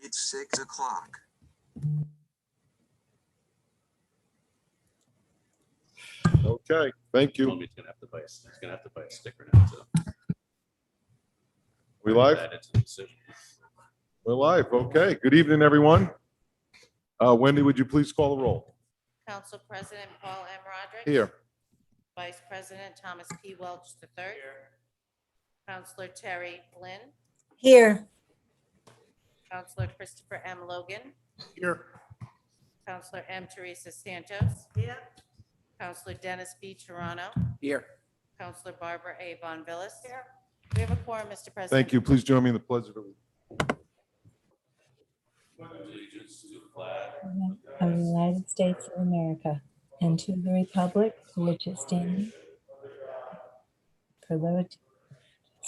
It's 6 o'clock. Okay, thank you. He's gonna have to buy a sticker now, so. We live? Add it to the decision. We're live. Okay. Good evening, everyone. Wendy, would you please call the roll? Council President Paul M. Rodriguez. Here. Vice President Thomas P. Welch III. Councilor Terry Flynn. Here. Councilor Christopher M. Logan. Here. Councilor M. Teresa Santos. Here. Councilor Dennis B. Toronto. Here. Councilor Barbara A. Bonvillis. Here. We have a quorum, Mr. President. Thank you. Please join me in the pledge of allegiance. Allegiance to the flag Of the United States of America and to the republic for which it stands, for liberty,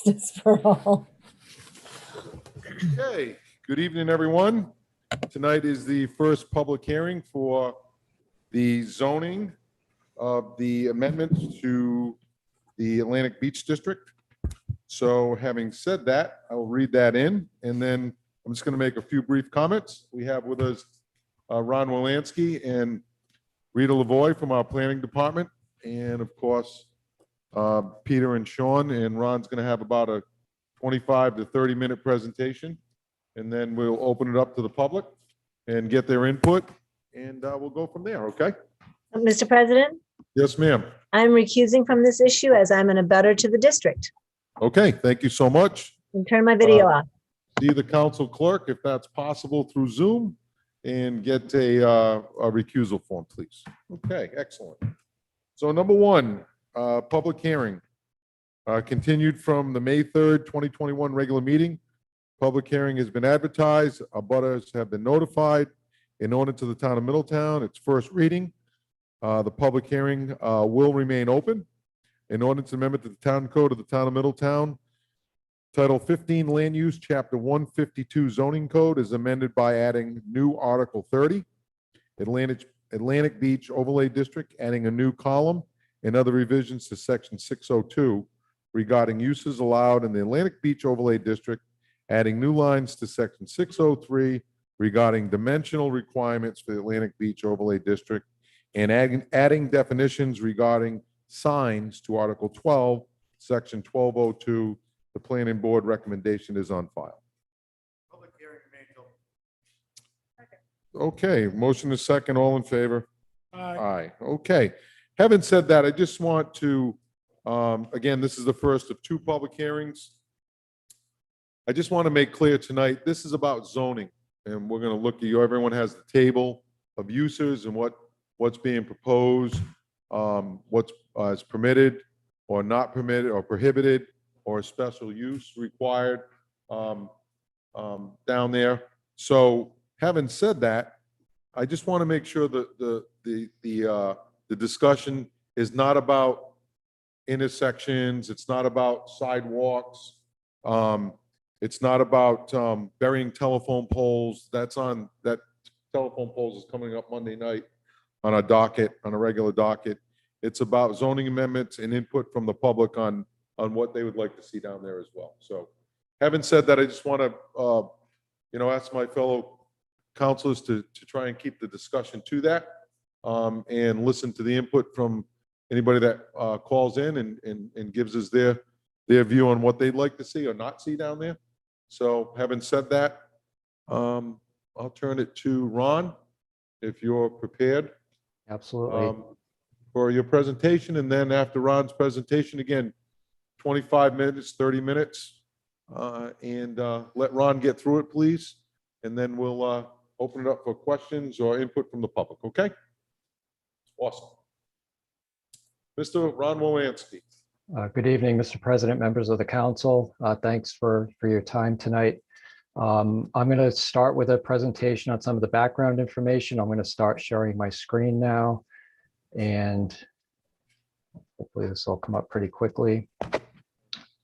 justice for all. Okay. Good evening, everyone. Tonight is the first public hearing for the zoning of the amendments to the Atlantic Beach District. So having said that, I will read that in, and then I'm just going to make a few brief comments. We have with us Ron Wolanski and Rita Lavoie from our planning department, and of course, Peter and Sean, and Ron's going to have about a 25 to 30-minute presentation, and then we'll open it up to the public and get their input, and we'll go from there, okay? Mr. President, Yes, ma'am. I'm recusing from this issue as I'm an abutter to the district. Okay, thank you so much. And turn my video off. See the council clerk, if that's possible through Zoom, and get a recusal form, please. Okay, excellent. So number one, public hearing. Continued from the May 3rd, 2021 regular meeting. Public hearing has been advertised. Abutters have been notified. In order to the town of Middletown, its first reading. The public hearing will remain open. An ordinance amendment to the town code of the town of Middletown, Title 15 Land Use, Chapter 152 Zoning Code is amended by adding new Article 30, Atlantic Beach Overlay District, adding a new column and other revisions to Section 602 regarding uses allowed in the Atlantic Beach Overlay District, adding new lines to Section 603 regarding dimensional requirements for the Atlantic Beach Overlay District, and adding definitions regarding signs to Article 12, Section 1202. The planning board recommendation is on file. Public hearing Okay, motion is second, all in favor? Aye. Okay. Having said that, I just want to, again, this is the first of two public hearings. I just want to make clear tonight, this is about zoning, and we're going to look at you. Everyone has the table of uses and what's being proposed, what's is permitted or not permitted or prohibited, or special use required down there. So having said that, I just want to make sure that the discussion is not about intersections. It's not about sidewalks. It's not about burying telephone poles. That telephone poles is coming up Monday night on a docket, on a regular docket. It's about zoning amendments and input from the public on what they would like to see down there as well. So having said that, I just want to, ask my fellow councilors to try and keep the discussion to that and listen to the input from anybody that calls in and gives us their view on what they'd like to see or not see down there. So having said that, I'll turn it to Ron, if you're prepared. Absolutely. For your presentation, and then after Ron's presentation, again, 25 minutes, 30 minutes, and let Ron get through it, please, and then we'll open it up for questions or input from the public, okay? Awesome. Mr. Ron Wolanski. Good evening, Mr. President, members of the council. Thanks for your time tonight. I'm going to start with a presentation on some of the background information. I'm going to start sharing my screen now, and hopefully this will come up pretty quickly.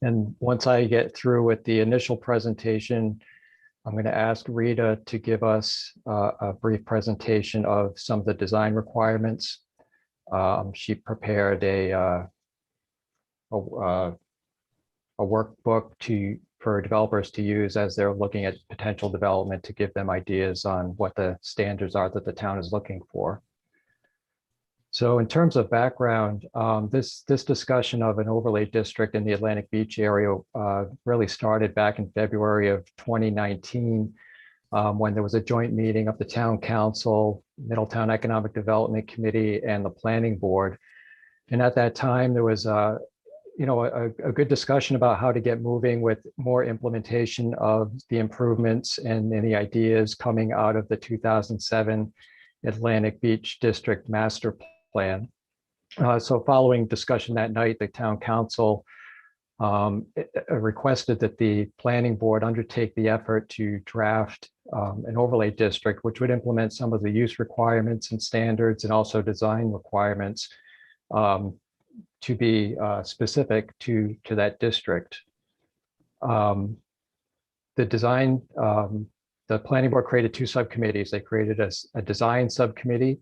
And once I get through with the initial presentation, I'm going to ask Rita to give us a brief presentation of some of the design requirements. She prepared a workbook for developers to use as they're looking at potential development, to give them ideas on what the standards are that the town is looking for. So in terms of background, this discussion of an overlay district in the Atlantic Beach area really started back in February of 2019, when there was a joint meeting of the Town Council, Middletown Economic Development Committee, and the Planning Board. And at that time, there was a good discussion about how to get moving with more implementation of the improvements and any ideas coming out of the 2007 Atlantic Beach District Master Plan. So following discussion that night, the Town Council requested that the Planning Board undertake the effort to draft an overlay district, which would implement some of the use requirements and standards and also design requirements to be specific to that district. The design, the Planning Board created two subcommittees. They created a design subcommittee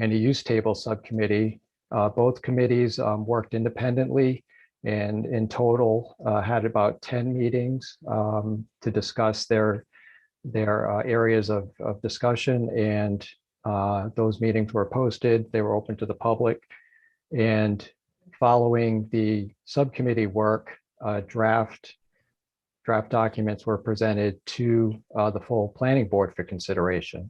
and a use table subcommittee. Both committees worked independently, and in total had about 10 meetings to discuss their areas of discussion. And those meetings were posted. They were open to the public. And following the subcommittee work, draft documents were presented to the full Planning Board for consideration.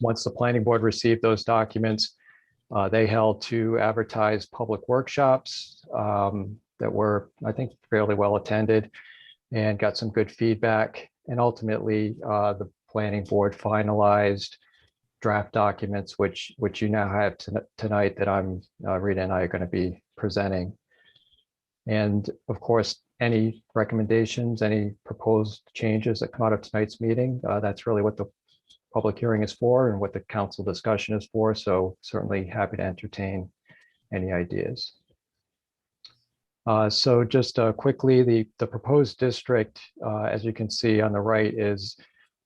Once the Planning Board received those documents, they held two advertised public workshops that were, I think, fairly well attended and got some good feedback. And ultimately, the Planning Board finalized draft documents, which you now have tonight, that Rita and I are going to be presenting. And of course, any recommendations, any proposed changes that come out of tonight's meeting, that's really what the public hearing is for and what the council discussion is for. So certainly happy to entertain any ideas. So just quickly, the proposed district, as you can see on the right, is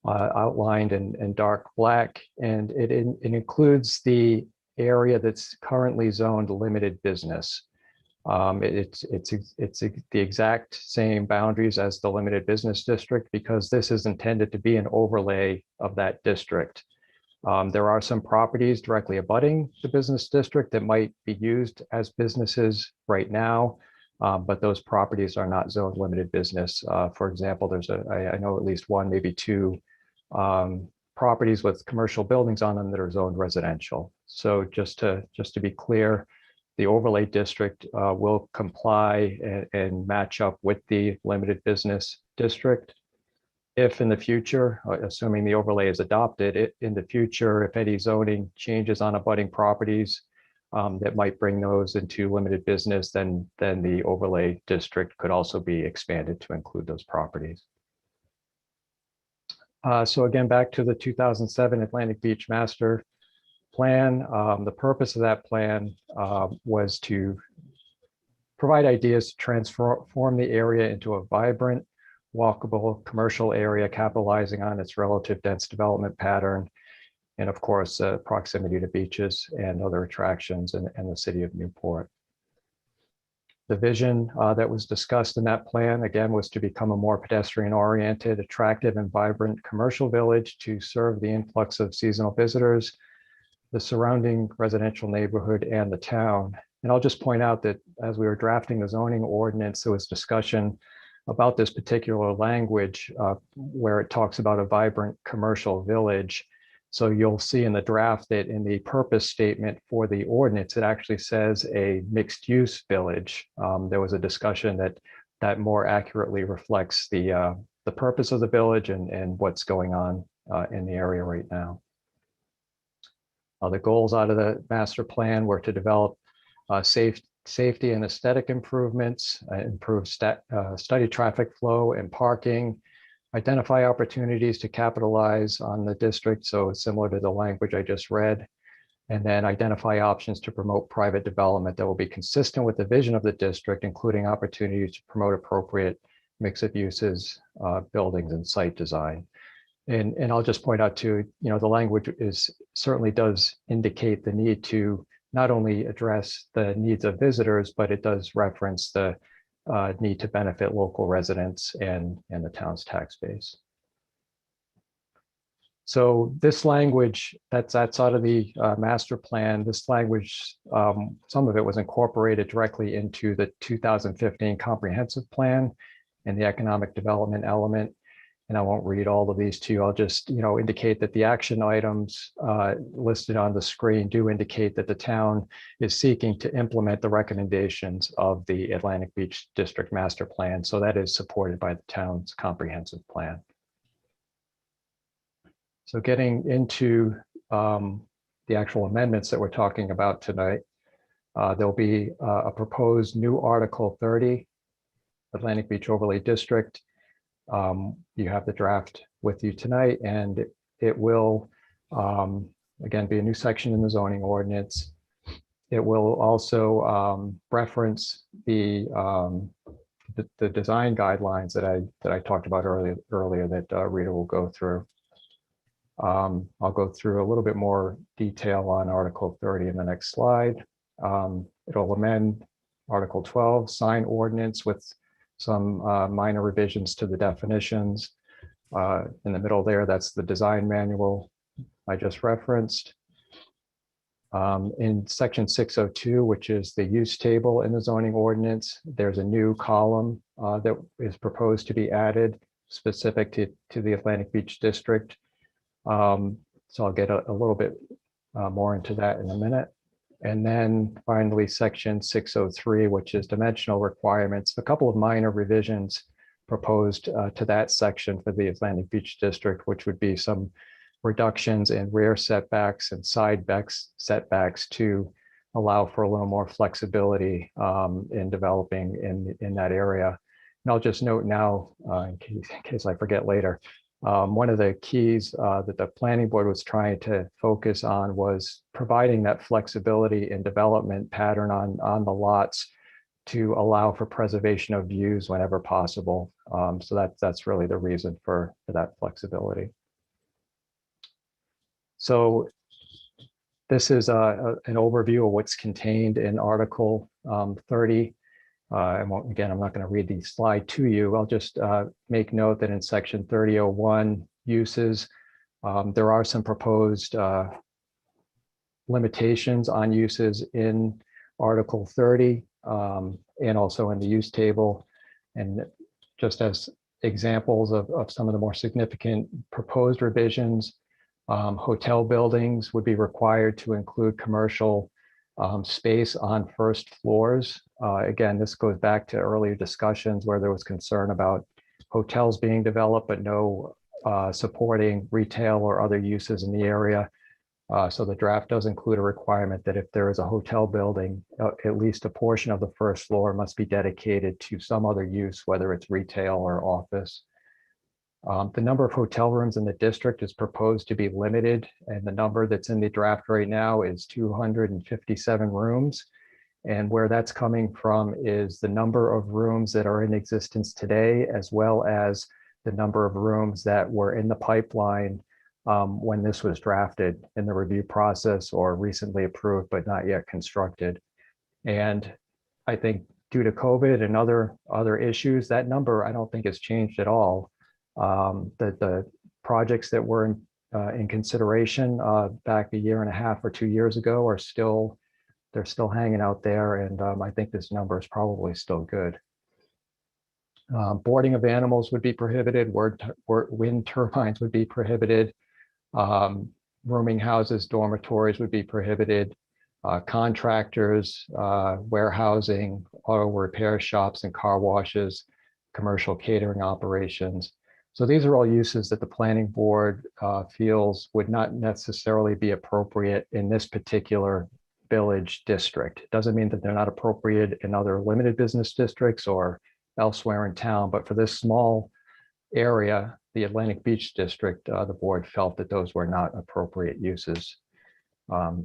outlined in dark black, and it includes the area that's currently zoned limited business. It's the exact same boundaries as the limited business district, because this is intended to be an overlay of that district. There are some properties directly abutting the business district that might be used as businesses right now, but those properties are not zoned limited business. For example, there's I know at least one, maybe two properties with commercial buildings on them that are zoned residential. So just to be clear, the overlay district will comply and match up with the limited business district. If in the future, assuming the overlay is adopted, in the future, if any zoning changes on abutting properties that might bring those into limited business, then the overlay district could also be expanded to include those properties. So again, back to the 2007 Atlantic Beach Master Plan. The purpose of that plan was to provide ideas to transform the area into a vibrant, walkable commercial area, capitalizing on its relative dense development pattern, and of course, proximity to beaches and other attractions in the city of Newport. The vision that was discussed in that plan, again, was to become a more pedestrian-oriented, attractive, and vibrant commercial village to serve the influx of seasonal visitors, the surrounding residential neighborhood, and the town. And I'll just point out that as we were drafting the zoning ordinance, there was discussion about this particular language where it talks about a vibrant commercial village. So you'll see in the draft that in the purpose statement for the ordinance, it actually says a mixed use village. There was a discussion that more accurately reflects the purpose of the village and what's going on in the area right now. The goals out of the master plan were to develop safety and aesthetic improvements, improve study traffic flow and parking, identify opportunities to capitalize on the district, so similar to the language I just read, and then identify options to promote private development that will be consistent with the vision of the district, including opportunities to promote appropriate mix of uses, buildings, and site design. And I'll just point out too, the language certainly does indicate the need to not only address the needs of visitors, but it does reference the need to benefit local residents and the town's tax base. So this language that's outside of the master plan, this language, some of it was incorporated directly into the 2015 comprehensive plan and the economic development element. And I won't read all of these to you. I'll just, indicate that the action items listed on the screen do indicate that the town is seeking to implement the recommendations of the Atlantic Beach District Master Plan. So that is supported by the town's comprehensive plan. So getting into the actual amendments that we're talking about tonight, there'll be a proposed new Article 30, Atlantic Beach Overlay District. You have the draft with you tonight, and it will, again, be a new section in the zoning ordinance. It will also reference the design guidelines that I talked about earlier that Rita will go through. I'll go through a little bit more detail on Article 30 in the next slide. It'll amend Article 12, sign ordinance with some minor revisions to the definitions. In the middle there, that's the design manual I just referenced. In section 602, which is the use table in the zoning ordinance, there's a new column that is proposed to be added specific to the Atlantic Beach District. So I'll get a little bit more into that in a minute. And then finally, section 603, which is dimensional requirements, a couple of minor revisions proposed to that section for the Atlantic Beach District, which would be some reductions in rear setbacks and side setbacks to allow for a little more flexibility in developing in that area. And I'll just note now, in case I forget later, one of the keys that the planning board was trying to focus on was providing that flexibility in development pattern on the lots to allow for preservation of views whenever possible. So that's really the reason for that flexibility. So this is an overview of what's contained in Article 30. Again, I'm not going to read the slide to you. I'll just make note that in section 3001 uses, there are some proposed limitations on uses in Article 30 and also in the use table. And just as examples of some of the more significant proposed revisions, hotel buildings would be required to include commercial space on first floors. Again, this goes back to earlier discussions where there was concern about hotels being developed, but no supporting retail or other uses in the area. So the draft does include a requirement that if there is a hotel building, at least a portion of the first floor must be dedicated to some other use, whether it's retail or office. The number of hotel rooms in the district is proposed to be limited, and the number that's in the draft right now is 257 rooms. And where that's coming from is the number of rooms that are in existence today, as well as the number of rooms that were in the pipeline when this was drafted in the review process or recently approved, but not yet constructed. And I think due to COVID and other issues, that number I don't think has changed at all. The projects that were in consideration back a year and a half or 2 years ago are still, they're still hanging out there. And I think this number is probably still good. Boarding of animals would be prohibited. Wind turbines would be prohibited. Rooming houses, dormitories would be prohibited. Contractors, warehousing, auto repair shops and car washes, commercial catering operations. So these are all uses that the planning board feels would not necessarily be appropriate in this particular village district. It doesn't mean that they're not appropriate in other limited business districts or elsewhere in town, but for this small area, the Atlantic Beach District, the board felt that those were not appropriate uses. The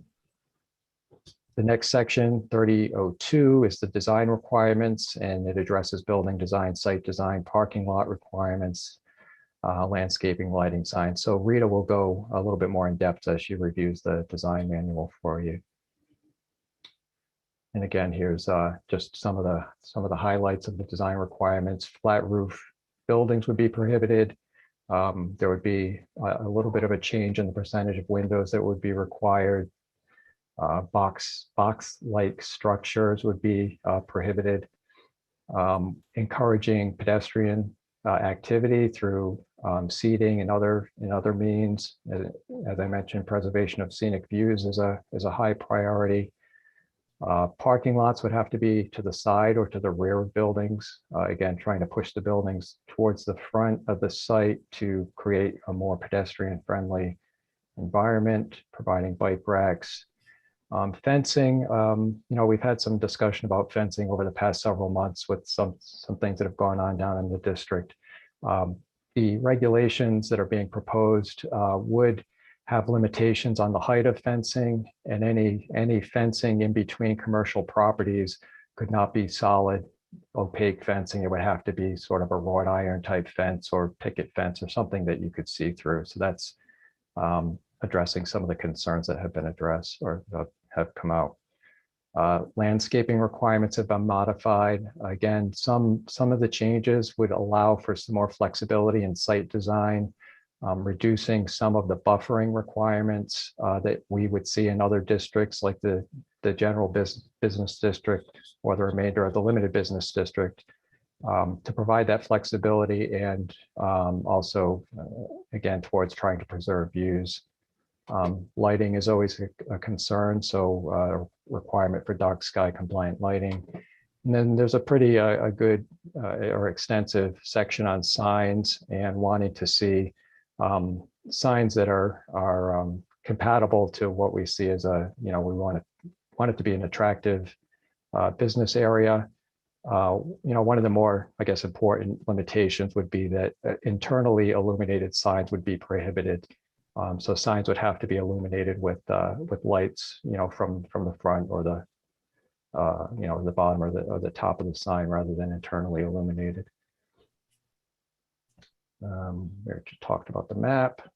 next section, 3002, is the design requirements, and it addresses building design, site design, parking lot requirements, landscaping, lighting, signs. So Rita will go a little bit more in depth as she reviews the design manual for you. And again, here's just some of the highlights of the design requirements. Flat roof buildings would be prohibited. There would be a little bit of a change in the percentage of windows that would be required. Box-like structures would be prohibited. Encouraging pedestrian activity through seating and other means. As I mentioned, preservation of scenic views is a high priority. Parking lots would have to be to the side or to the rear of buildings. Again, trying to push the buildings towards the front of the site to create a more pedestrian-friendly environment, providing bike racks. Fencing, we've had some discussion about fencing over the past several months with some things that have gone on down in the district. The regulations that are being proposed would have limitations on the height of fencing, and any fencing in between commercial properties could not be solid, opaque fencing. It would have to be sort of a wrought iron type fence or picket fence or something that you could see through. So that's addressing some of the concerns that have been addressed or have come out. Landscaping requirements have been modified. Again, some of the changes would allow for some more flexibility in site design, reducing some of the buffering requirements that we would see in other districts like the general business district or the remainder of the limited business district, to provide that flexibility and also, again, towards trying to preserve views. Lighting is always a concern, so requirement for dark sky compliant lighting. And then there's a pretty good or extensive section on signs and wanting to see signs that are compatible to what we see as we want it to be an attractive business area. One of the more, I guess, important limitations would be that internally illuminated signs would be prohibited. So signs would have to be illuminated with lights, from the front or the bottom or the top of the sign rather than internally illuminated. We just talked about the map.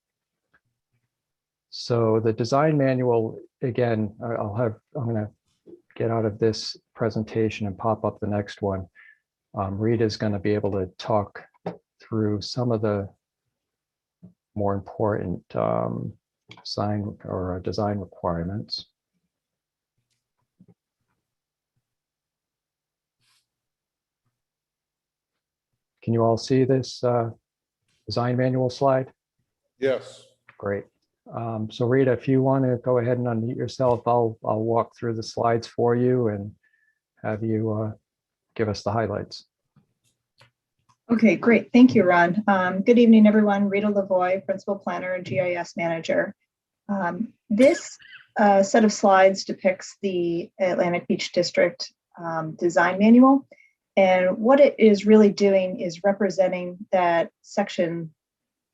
So the design manual, again, I'm going to get out of this presentation and pop up the next one. Rita is going to be able to talk through some of the more important design requirements. Can you all see this design manual slide? Yes. Great. So Rita, if you want to go ahead and unmute yourself, I'll walk through the slides for you and have you give us the highlights. Okay, great. Thank you, Ron. Good evening, everyone. Rita Lavoie, Principal Planner and GIS Manager. This set of slides depicts the Atlantic Beach District Design Manual. And what it is really doing is representing that section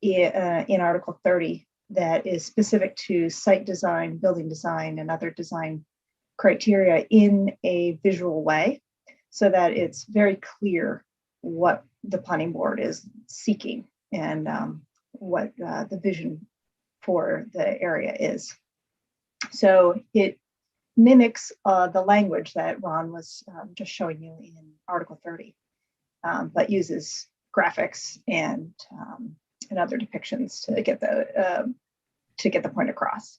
in Article 30 that is specific to site design, building design, and other design criteria in a visual way so that it's very clear what the planning board is seeking and what the vision for the area is. So it mimics the language that Ron was just showing you in Article 30, but uses graphics and other depictions to get the point across.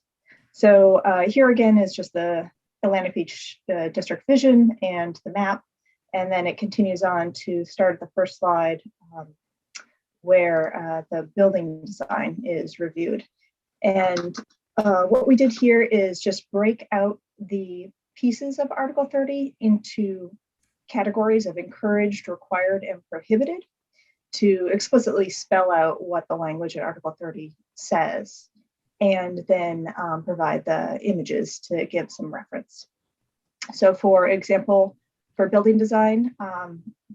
So here again is just the Atlantic Beach District vision and the map. And then it continues on to start at the first slide where the building design is reviewed. And what we did here is just break out the pieces of Article 30 into categories of encouraged, required, and prohibited to explicitly spell out what the language in Article 30 says, and then provide the images to give some reference. So for example, for building design,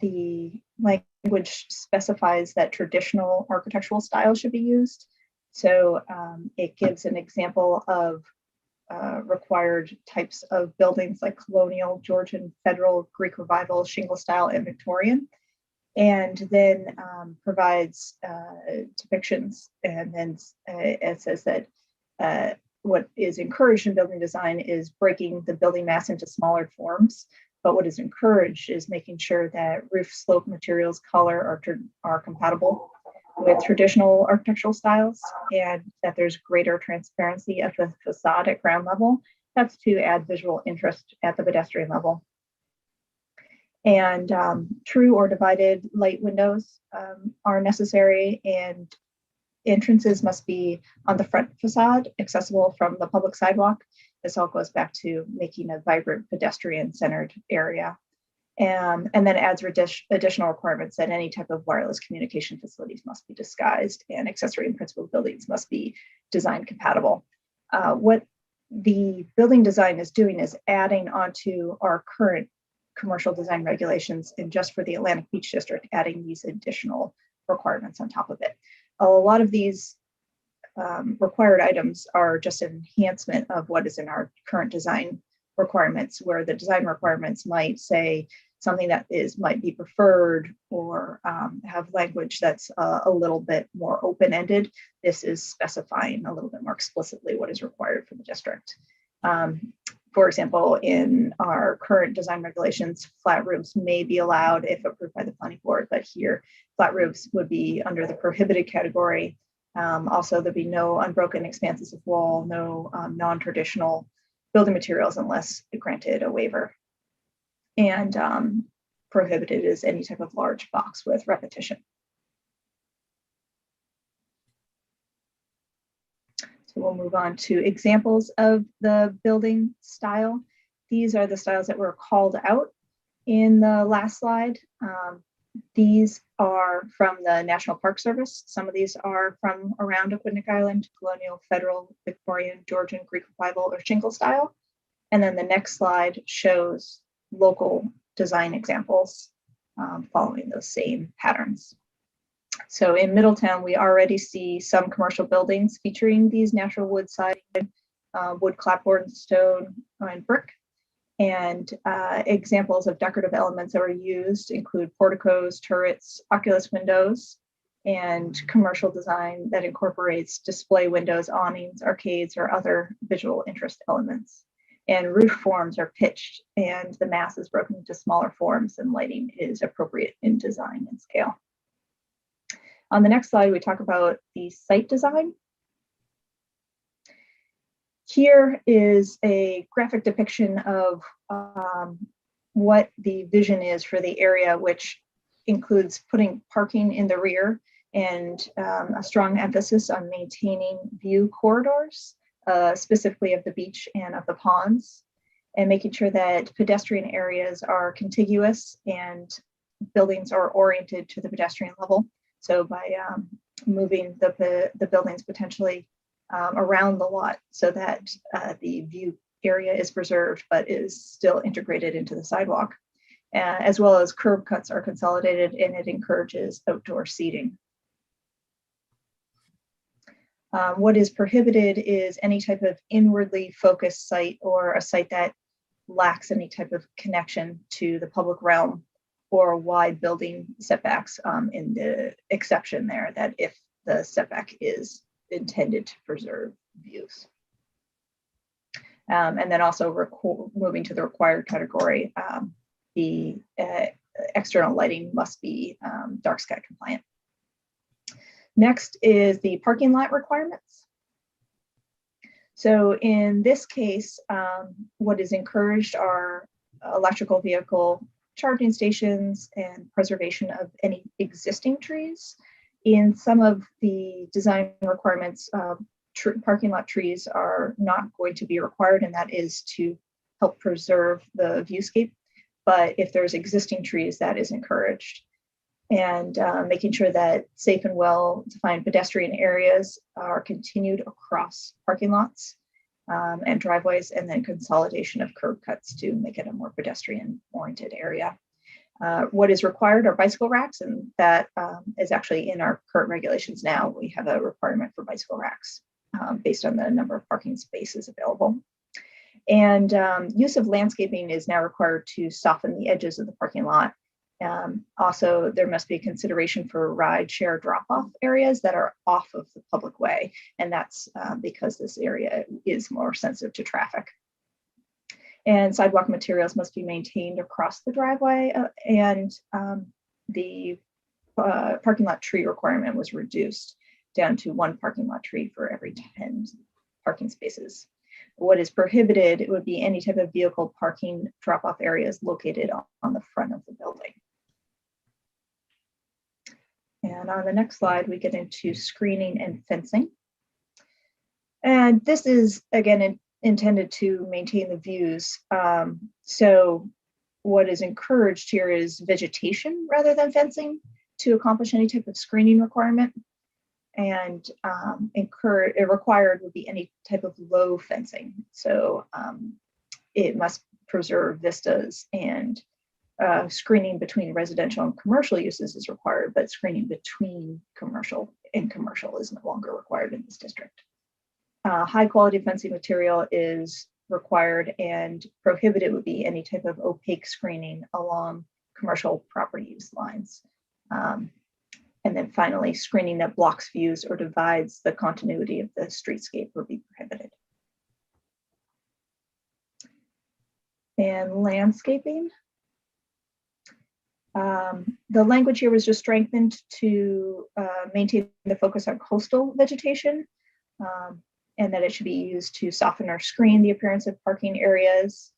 the language specifies that traditional architectural style should be used. So it gives an example of required types of buildings like colonial, Georgian, federal, Greek revival, shingle style, and Victorian. And then provides depictions. And then it says that what is encouraged in building design is breaking the building mass into smaller forms. But what is encouraged is making sure that roof slope materials, color are compatible with traditional architectural styles, and that there's greater transparency of the facade at ground level. That's to add visual interest at the pedestrian level. And true or divided light windows are necessary, and entrances must be on the front facade, accessible from the public sidewalk. This all goes back to making a vibrant pedestrian-centered area. And then adds additional requirements that any type of wireless communication facilities must be disguised, and accessory and principal buildings must be design compatible. What the building design is doing is adding onto our current commercial design regulations, and just for the Atlantic Beach District, adding these additional requirements on top of it. A lot of these required items are just an enhancement of what is in our current design requirements, where the design requirements might say something that might be preferred, or have language that's a little bit more open-ended. This is specifying a little bit more explicitly what is required for the district. For example, in our current design regulations, flat roofs may be allowed if approved by the planning board, but here flat roofs would be under the prohibited category. Also, there'd be no unbroken expanses of wall, no non-traditional building materials unless granted a waiver. And prohibited is any type of large box with repetition. So we'll move on to examples of the building style. These are the styles that were called out in the last slide. These are from the National Park Service. Some of these are from around Aquidneck Island, colonial, federal, Victorian, Georgian, Greek revival, or shingle style. And then the next slide shows local design examples following those same patterns. So in Middletown, we already see some commercial buildings featuring these natural wood siding, wood clapboard, stone, and brick. And examples of decorative elements that are used include porticos, turrets, oculus windows, and commercial design that incorporates display windows, awnings, arcades, or other visual interest elements. And roof forms are pitched, and the mass is broken into smaller forms, and lighting is appropriate in design and scale. On the next slide, we talk about the site design. Here is a graphic depiction of what the vision is for the area, which includes putting parking in the rear and a strong emphasis on maintaining view corridors, specifically of the beach and of the ponds, and making sure that pedestrian areas are contiguous and buildings are oriented to the pedestrian level. So by moving the buildings potentially around the lot so that the view area is preserved but is still integrated into the sidewalk, as well as curb cuts are consolidated, and it encourages outdoor seating. What is prohibited is any type of inwardly focused site, or a site that lacks any type of connection to the public realm, or wide building setbacks in the exception there, that if the setback is intended to preserve views. And then also moving to the required category, the external lighting must be dark sky compliant. Next is the parking lot requirements. So in this case, what is encouraged are electrical vehicle charging stations and preservation of any existing trees. In some of the design requirements, parking lot trees are not going to be required, and that is to help preserve the viewscape. But if there's existing trees, that is encouraged. And making sure that safe and well-defined pedestrian areas are continued across parking lots and driveways, and then consolidation of curb cuts to make it a more pedestrian-oriented area. What is required are bicycle racks, and that is actually in our current regulations now. We have a requirement for bicycle racks based on the number of parking spaces available. And use of landscaping is now required to soften the edges of the parking lot, Also, there must be consideration for ride share drop-off areas that are off of the public way, and that's because this area is more sensitive to traffic. And sidewalk materials must be maintained across the driveway, and the parking lot tree requirement was reduced down to 1 parking lot tree for every 10 parking spaces. What is prohibited, it would be any type of vehicle parking drop-off areas located on the front of the building. And on the next slide, we get into screening and fencing. And this is, again, intended to maintain the views. So what is encouraged here is vegetation rather than fencing to accomplish any type of screening requirement. And required would be any type of low fencing. So it must preserve vistas, and screening between residential and commercial uses is required, but screening between commercial and commercial is no longer required in this district. High quality fencing material is required, and prohibited would be any type of opaque screening along commercial property use lines. And then finally, screening that blocks views or divides the continuity of the streetscape would be prohibited. And landscaping. The language here was just strengthened to maintain the focus on coastal vegetation, and that it should be used to soften or screen the appearance of parking areas.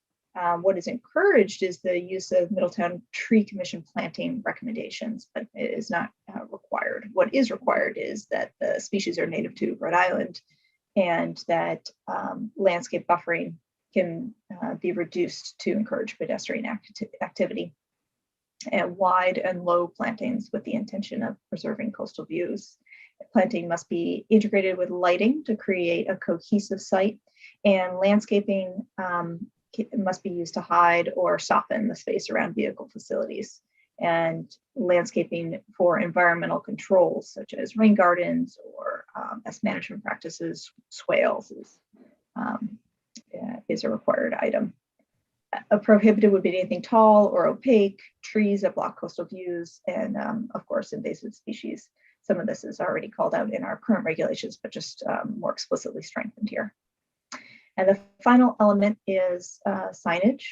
What is encouraged is the use of Middletown Tree Commission planting recommendations, but it is not required. What is required is that the species are native to Rhode Island, and that landscape buffering can be reduced to encourage pedestrian activity, and wide and low plantings with the intention of preserving coastal views. Planting must be integrated with lighting to create a cohesive site, and landscaping must be used to hide or soften the space around vehicle facilities. And landscaping for environmental controls, such as rain gardens or pest management practices, swales is a required item. A prohibited would be anything tall or opaque, trees that block coastal views, and of course, invasive species. Some of this is already called out in our current regulations, but just more explicitly strengthened here. And the final element is signage.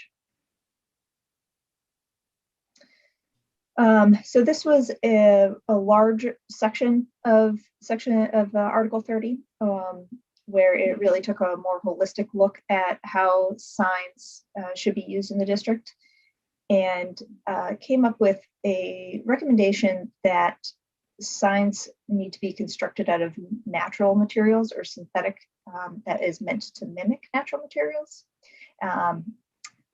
So this was a large section of Article 30, where it really took a more holistic look at how signs should be used in the district, and came up with a recommendation that signs need to be constructed out of natural materials or synthetic that is meant to mimic natural materials.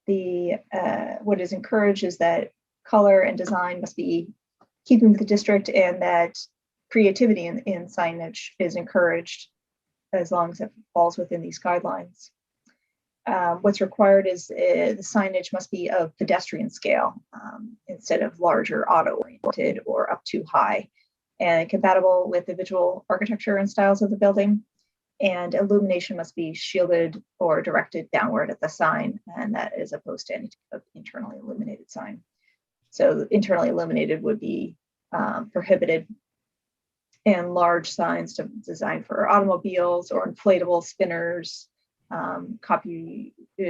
What is encouraged is that color and design must be keeping with the district, and that creativity in signage is encouraged as long as it falls within these guidelines. What's required is the signage must be of pedestrian scale instead of larger auto-oriented or up too high, and compatible with the visual architecture and styles of the building. And illumination must be shielded or directed downward at the sign, and that is opposed to any type of internally illuminated sign. So internally illuminated would be prohibited, and large signs designed for automobiles or inflatable spinners,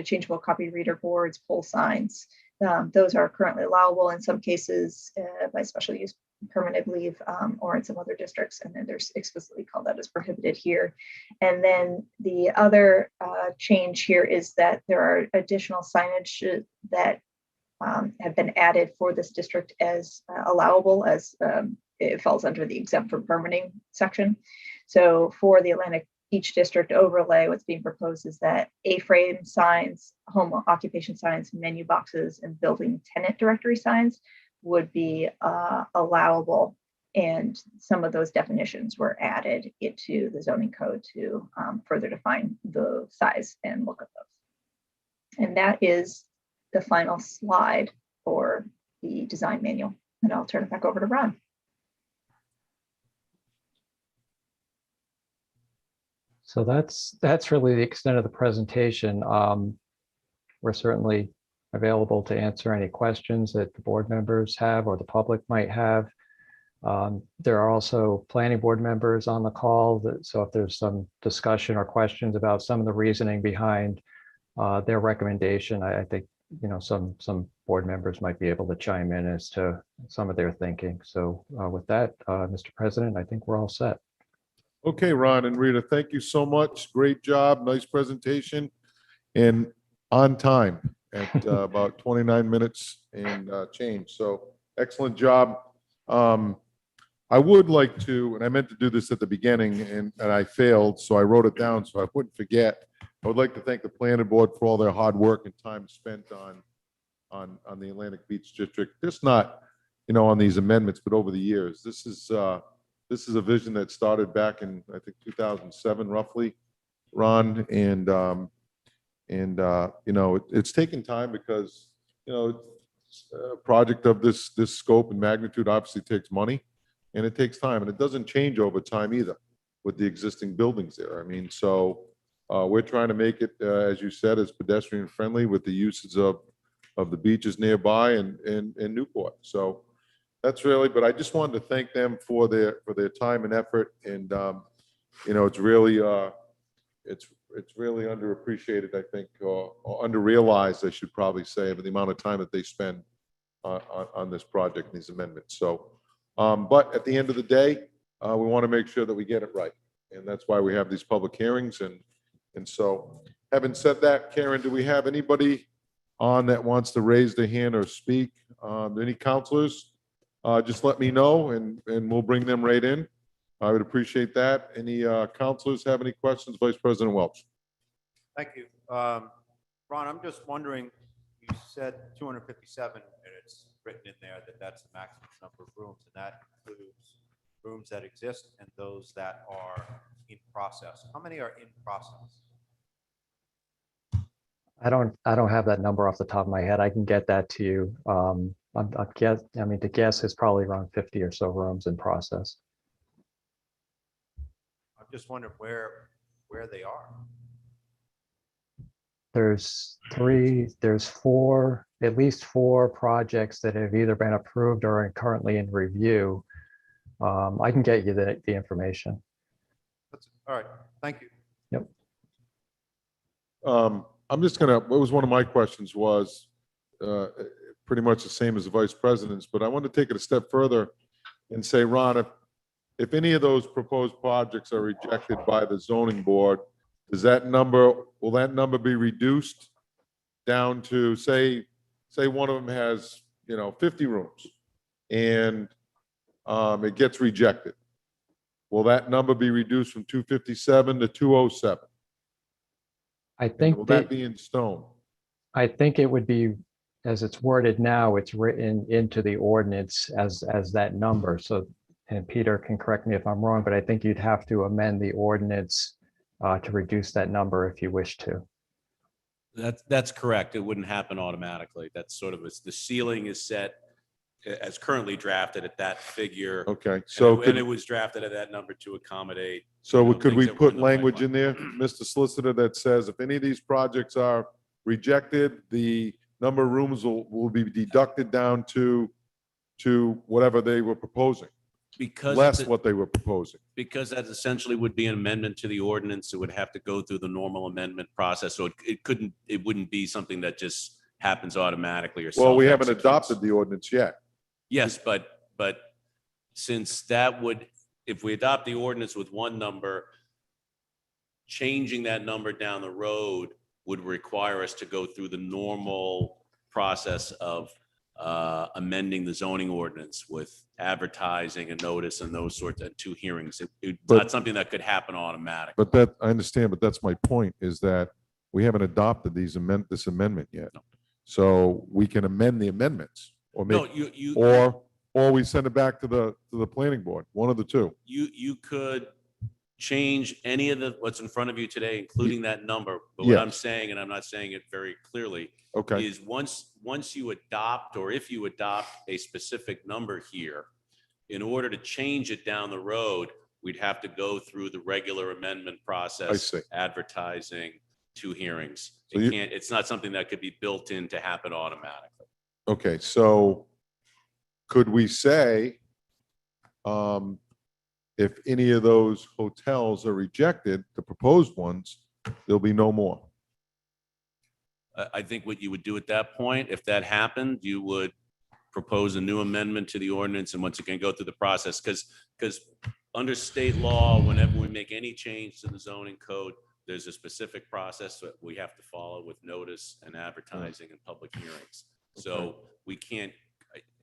changeable copy reader boards, pole signs. Those are currently allowable in some cases by special use permanent leave or in some other districts, and then there's explicitly called out as prohibited here. And then the other change here is that there are additional signage that have been added for this district as allowable, as it falls under the exempt from permitting section. So for the Atlantic Beach District overlay, what's being proposed is that A-frame signs, home occupation signs, menu boxes, and building tenant directory signs would be allowable. And some of those definitions were added into the zoning code to further define the size and look of those. And that is the final slide for the design manual. And I'll turn it back over to Ron. So that's really the extent of the presentation. We're certainly available to answer any questions that the board members have or the public might have. There are also planning board members on the call, so if there's some discussion or questions about some of the reasoning behind their recommendation, I think, some board members might be able to chime in as to some of their thinking. So with that, Mr. President, I think we're all set. Okay, Ron and Rita, thank you so much. Great job. Nice presentation and on time at about 29 minutes and change. So excellent job. I would like to, and I meant to do this at the beginning and I failed, so I wrote it down so I wouldn't forget. I would like to thank the planning board for all their hard work and time spent on the Atlantic Beach District. Just not, on these amendments, but over the years. This is a vision that started back in, I think, 2007, roughly, Ron, and it's taken time because, a project of this scope and magnitude obviously takes money, and it takes time, and it doesn't change over time either with the existing buildings there. I mean, so we're trying to make it, as you said, as pedestrian friendly with the uses of the beaches nearby and Newport. So that's really, but I just wanted to thank them for their time and effort. And, it's really underappreciated, I think, or underrealized, I should probably say, of the amount of time that they spend on this project, these amendments. So, but at the end of the day, we want to make sure that we get it right. And that's why we have these public hearings. And so, having said that, Karen, do we have anybody on that wants to raise their hand or speak? Any counselors? Just let me know and we'll bring them right in. I would appreciate that. Any counselors have any questions? Vice President Welch. Thank you. Ron, I'm just wondering, you said 257, and it's written in there that that's the maximum number of rooms, and that includes rooms that exist and those that are in process. How many are in process? I don't have that number off the top of my head. I can get that to you. The guess is probably around 50 or so rooms in process. I'm just wondering where they are. There's at least four projects that have either been approved or are currently in review. I can get you the information. All right. Thank you. Yep. I'm just gonna, what was one of my questions was pretty much the same as the vice president's, but I want to take it a step further and say, Ron, if any of those proposed projects are rejected by the zoning board, will that number be reduced down to, say one of them has, 50 rooms and it gets rejected? Will that number be reduced from 257 to 207? I think will that be in stone? I think it would be, as it's worded now, it's written into the ordinance as that number. So, and Peter can correct me if I'm wrong, but I think you'd have to amend the ordinance to reduce that number if you wish to. That's correct. It wouldn't happen automatically. That's sort of, the ceiling is set as currently drafted at that figure. Okay, so and it was drafted at that number to accommodate. So could things we that were put in the language pipeline. in there, Mr. Solicitor, that says if any of these projects are rejected, the number of rooms will be deducted down to whatever they were proposing, Because less it's what they were proposing? because that essentially would be an amendment to the ordinance. It would have to go through the normal amendment process. So it wouldn't be something that just happens automatically or Well, we haven't self-executes. adopted the ordinance yet. Yes, but since if we adopt the ordinance with one number, changing that number down the road would require us to go through the normal process of amending the zoning ordinance with advertising and notice and those sorts of 2 hearings. It's not something that could happen automatically. But I understand, but that's my point, is that we haven't adopted this amendment yet. No. So we can amend the amendments or No, make, you or we send it back to the planning board, one of the two. you could change any of what's in front of you today, including that number. But what I'm Yes. saying, and I'm not saying it very clearly, Okay, is once you adopt, or if you adopt a specific number here, in order to change it down the road, we'd have to go through the regular amendment process. I see. Advertising, two hearings. So you- It's not something that could be built in to happen automatically. Okay, so could we say, if any of those hotels are rejected, the proposed ones, there'll be no more? I think what you would do at that point, if that happened, you would propose a new amendment to the ordinance and once again go through the process. Because under state law, whenever we make any change to the zoning code, there's a specific process that we have to follow with notice and advertising and public hearings. So we can't,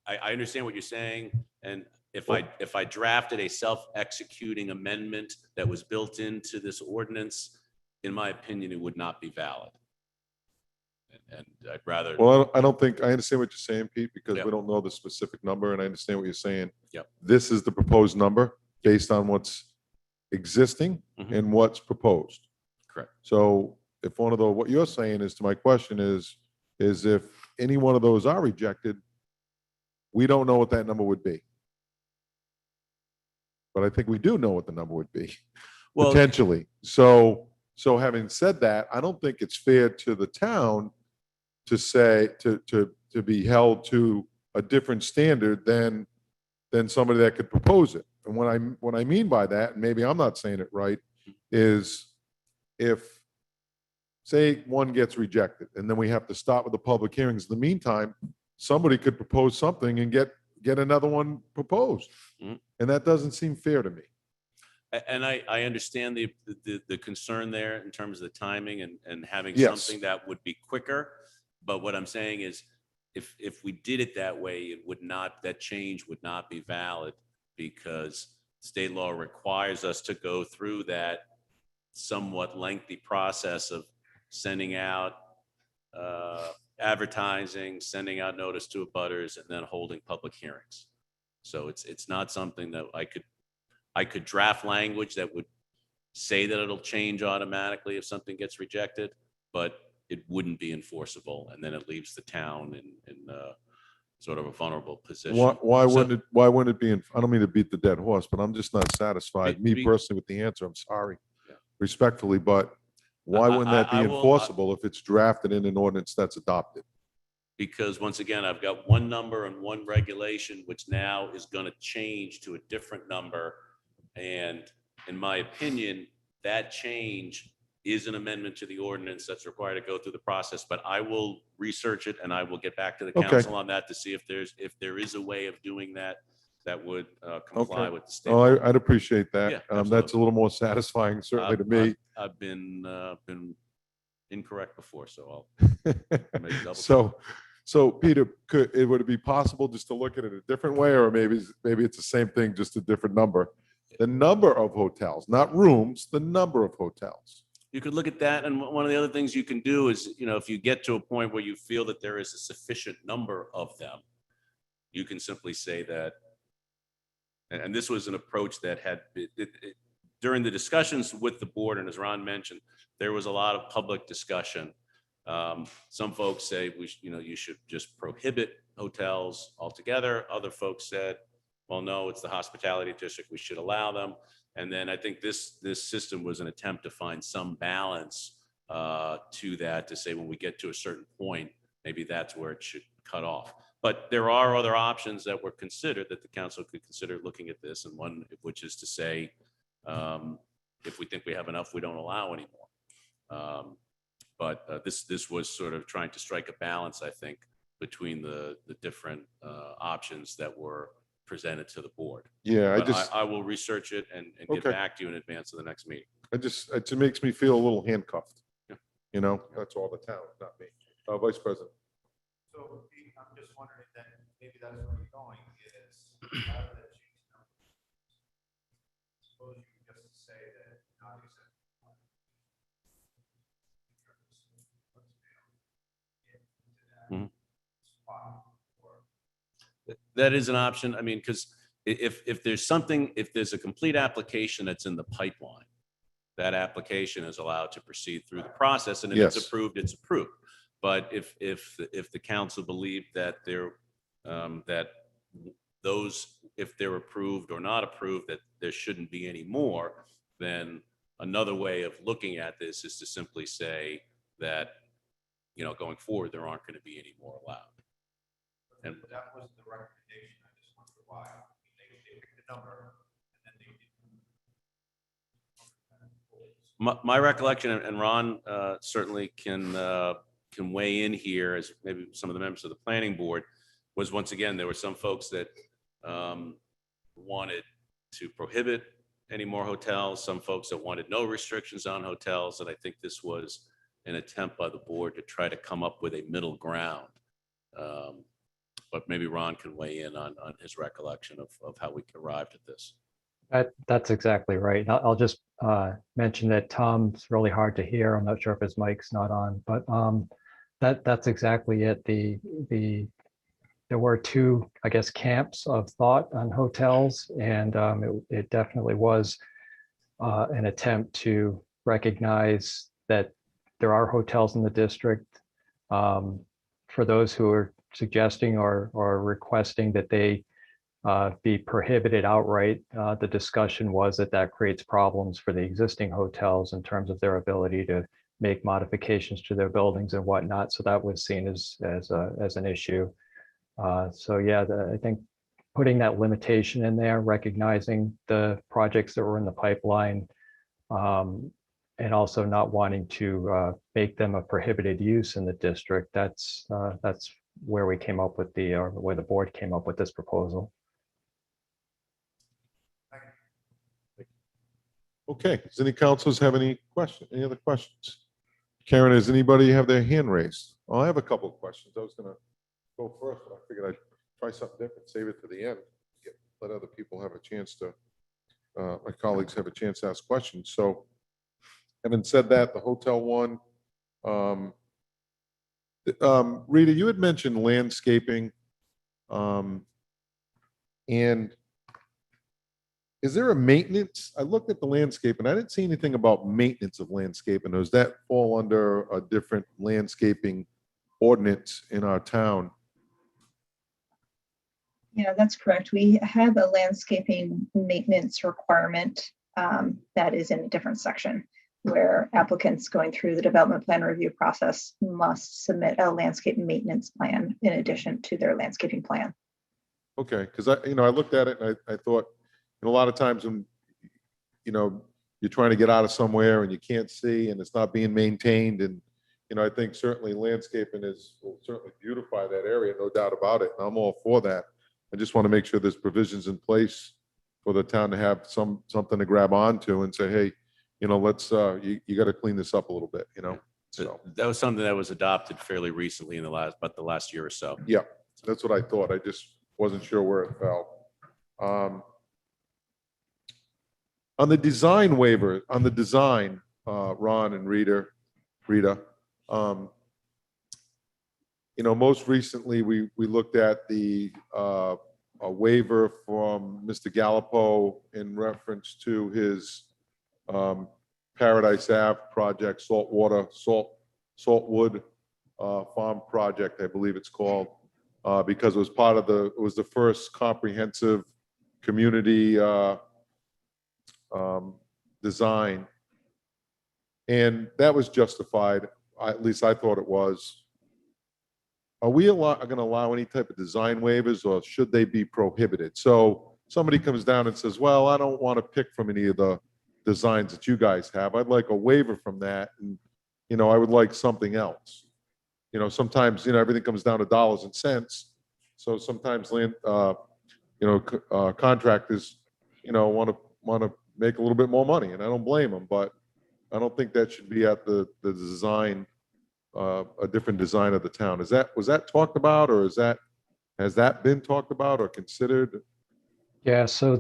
I understand what you're saying. And if I drafted a self-executing amendment that was built into this ordinance, in my opinion, it would not be valid. And I'd rather. Well, I don't think, I understand what you're saying, Pete, because Yep. we don't know the specific number, and I understand what you're saying. Yep. This is the proposed number based on what's existing Mhm. and what's proposed. Correct. So if one of the, what you're saying is, to my question is if any one of those are rejected, we don't know what that number would be. But I think we do know what the number would be, Well, potentially. So having said that, I don't think it's fair to the town to say, to be held to a different standard than somebody that could propose it. And what I mean by that, and maybe I'm not saying it right, is if, say, one gets rejected, and then we have to stop with the public hearings. In the meantime, somebody could propose something and get another one proposed. Mhm. And that doesn't seem fair to me. And I understand the concern there in terms of the timing and having Yes. something that would be quicker. But what I'm saying is, if we did it that way, it would not, that change would not be valid because state law requires us to go through that somewhat lengthy process of sending out advertising, sending out notice to abutters, and then holding public hearings. So it's not something that I could draft language that would say that it'll change automatically if something gets rejected, but it wouldn't be enforceable. And then it leaves the town in sort of a vulnerable position. Why So- wouldn't it be, I don't mean to beat the dead horse, but I'm just not satisfied, me Be- personally, with the answer. I'm sorry, Yeah. respectfully, but why wouldn't that be I will- enforceable if it's drafted in an ordinance that's adopted? Because once again, I've got one number and one regulation, which now is going to change to a different number. And in my opinion, that change is an amendment to the ordinance that's required to go through the process. But I will research it and I will get back to the Okay. council on that to see if there is a way of doing that that would comply Okay. with the state. Oh, law. I'd appreciate Yeah, that. That's absolutely. a little more satisfying, certainly to me. I've been incorrect before, so I'll maybe double check. So Peter, would it be possible just to look at it a different way, or maybe it's the same thing, just a different number? The number of hotels, not rooms, the number of hotels. You could look at that, and one of the other things you can do is, if you get to a point where you feel that there is a sufficient number of them, you can simply say that, and this was an approach that had, during the discussions with the board, and as Ron mentioned, there was a lot of public discussion. Some folks say you should just prohibit hotels altogether. Other folks said, well, no, it's the hospitality district, we should allow them. And then I think this system was an attempt to find some balance to that, to say when we get to a certain point, maybe that's where it should cut off. But there are other options that were considered that the council could consider looking at this, and one of which is to say, if we think we have enough, we don't allow anymore. But this was sort of trying to strike a balance, I think, between the different options that were presented to the board. Yeah, But I will research it and get Okay. back to you in advance of the next meeting. it just makes me feel a little handcuffed. Yeah. That's all the town, not me. Vice President. So Pete, I'm just wondering then, maybe that's where you're going is, rather than change the number, suppose you could just say that, obviously, Mhm. spot or That is an option. I mean, because if there's a complete application that's in the pipeline, that application is allowed to proceed through the process, and if it's Yes. approved, it's approved. But if the council believed that if they're approved or not approved, that there shouldn't be any more, then another way of looking at this is to simply say, that, going forward, there aren't going to be any more allowed. And That was the recommendation. I just wonder why. I mean, they picked the number and then they didn't. my recollection, and Ron certainly can weigh in here, as maybe some of the members of the planning board, was once again, there were some folks that wanted to prohibit any more hotels, some folks that wanted no restrictions on hotels, and I think this was an attempt by the board to try to come up with a middle ground. But maybe Ron can weigh in on his recollection of how we arrived at this. That's exactly right. I'll just mention that Tom's really hard to hear. I'm not sure if his mic's not on, but that's exactly it. There were two, I guess, camps of thought on hotels, and it definitely was an attempt to recognize that there are hotels in the district. For those who are suggesting or requesting that they be prohibited outright, the discussion was that creates problems for the existing hotels in terms of their ability to make modifications to their buildings and whatnot. So that was seen as an issue. So yeah, I think putting that limitation in there, recognizing the projects that were in the pipeline, and also not wanting to make them a prohibited use in the district. That's where we came up with where the board came up with this proposal. Okay, does any councilors have any other questions? Karen, does anybody have their hand raised? Oh, I have a couple of questions. I was gonna go first, but I figured I'd try something different, save it to the end, let other people have a chance to, my colleagues have a chance to ask questions. So having said that, the hotel one, Rita, you had mentioned landscaping, and is there a maintenance? I looked at the landscape and I didn't see anything about maintenance of landscaping. Does that fall under a different landscaping ordinance in our town? Yeah, that's correct. We have a landscaping maintenance requirement that is in a different section where applicants going through the development plan review process must submit a landscape maintenance plan in addition to their landscaping plan. Okay, because I looked at it and I thought, a lot of times when, you're trying to get out of somewhere and you can't see and it's not being maintained, and, I think certainly landscaping will certainly beautify that area, no doubt about it. And I'm all for that. I just want to make sure there's provisions in place for the town to have something to grab onto and say, hey, let's, you got to clean this up a little bit, so. That was something that was adopted fairly recently in the last year or so. Yeah, that's what I thought. I just wasn't sure where it fell. On the design waiver, Ron and Rita, most recently we looked at a waiver from Mr. Gallipo in reference to his Paradise Ave project, saltwood farm project, I believe it's called, because it was it was the first comprehensive community design, and that was justified. At least I thought it was. Are we going to allow any type of design waivers, or should they be prohibited? So somebody comes down and says, well, I don't want to pick from any of the designs that you guys have. I'd like a waiver from that, and I would like something else. Sometimes everything comes down to dollars and cents. So sometimes contractors want to make a little bit more money, and I don't blame them, but I don't think that should be at the design, a different design of the town. Was that talked about, or has that been talked about or considered? Yeah, so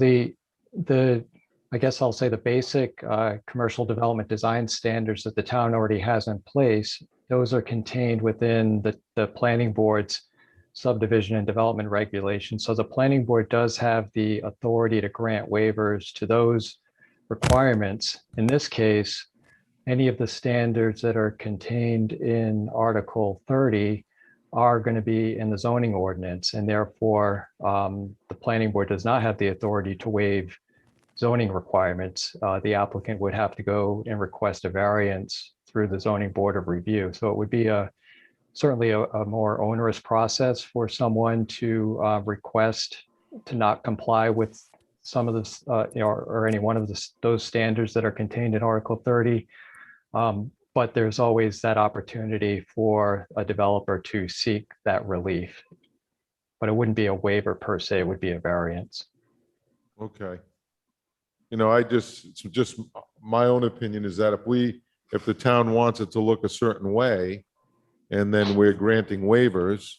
I guess I'll say the basic commercial development design standards that the town already has in place, those are contained within the planning board's subdivision and development regulations. So the planning board does have the authority to grant waivers to those requirements. In this case, any of the standards that are contained in Article 30 are going to be in the zoning ordinance, and therefore the planning board does not have the authority to waive zoning requirements. The applicant would have to go and request a variance through the zoning board of review. So it would be certainly a more onerous process for someone to request to not comply with some of this, or any one of those standards that are contained in Article 30. But there's always that opportunity for a developer to seek that relief. But it wouldn't be a waiver per se, it would be a variance. Okay. It's just my own opinion is that if the town wants it to look a certain way, and then we're granting waivers,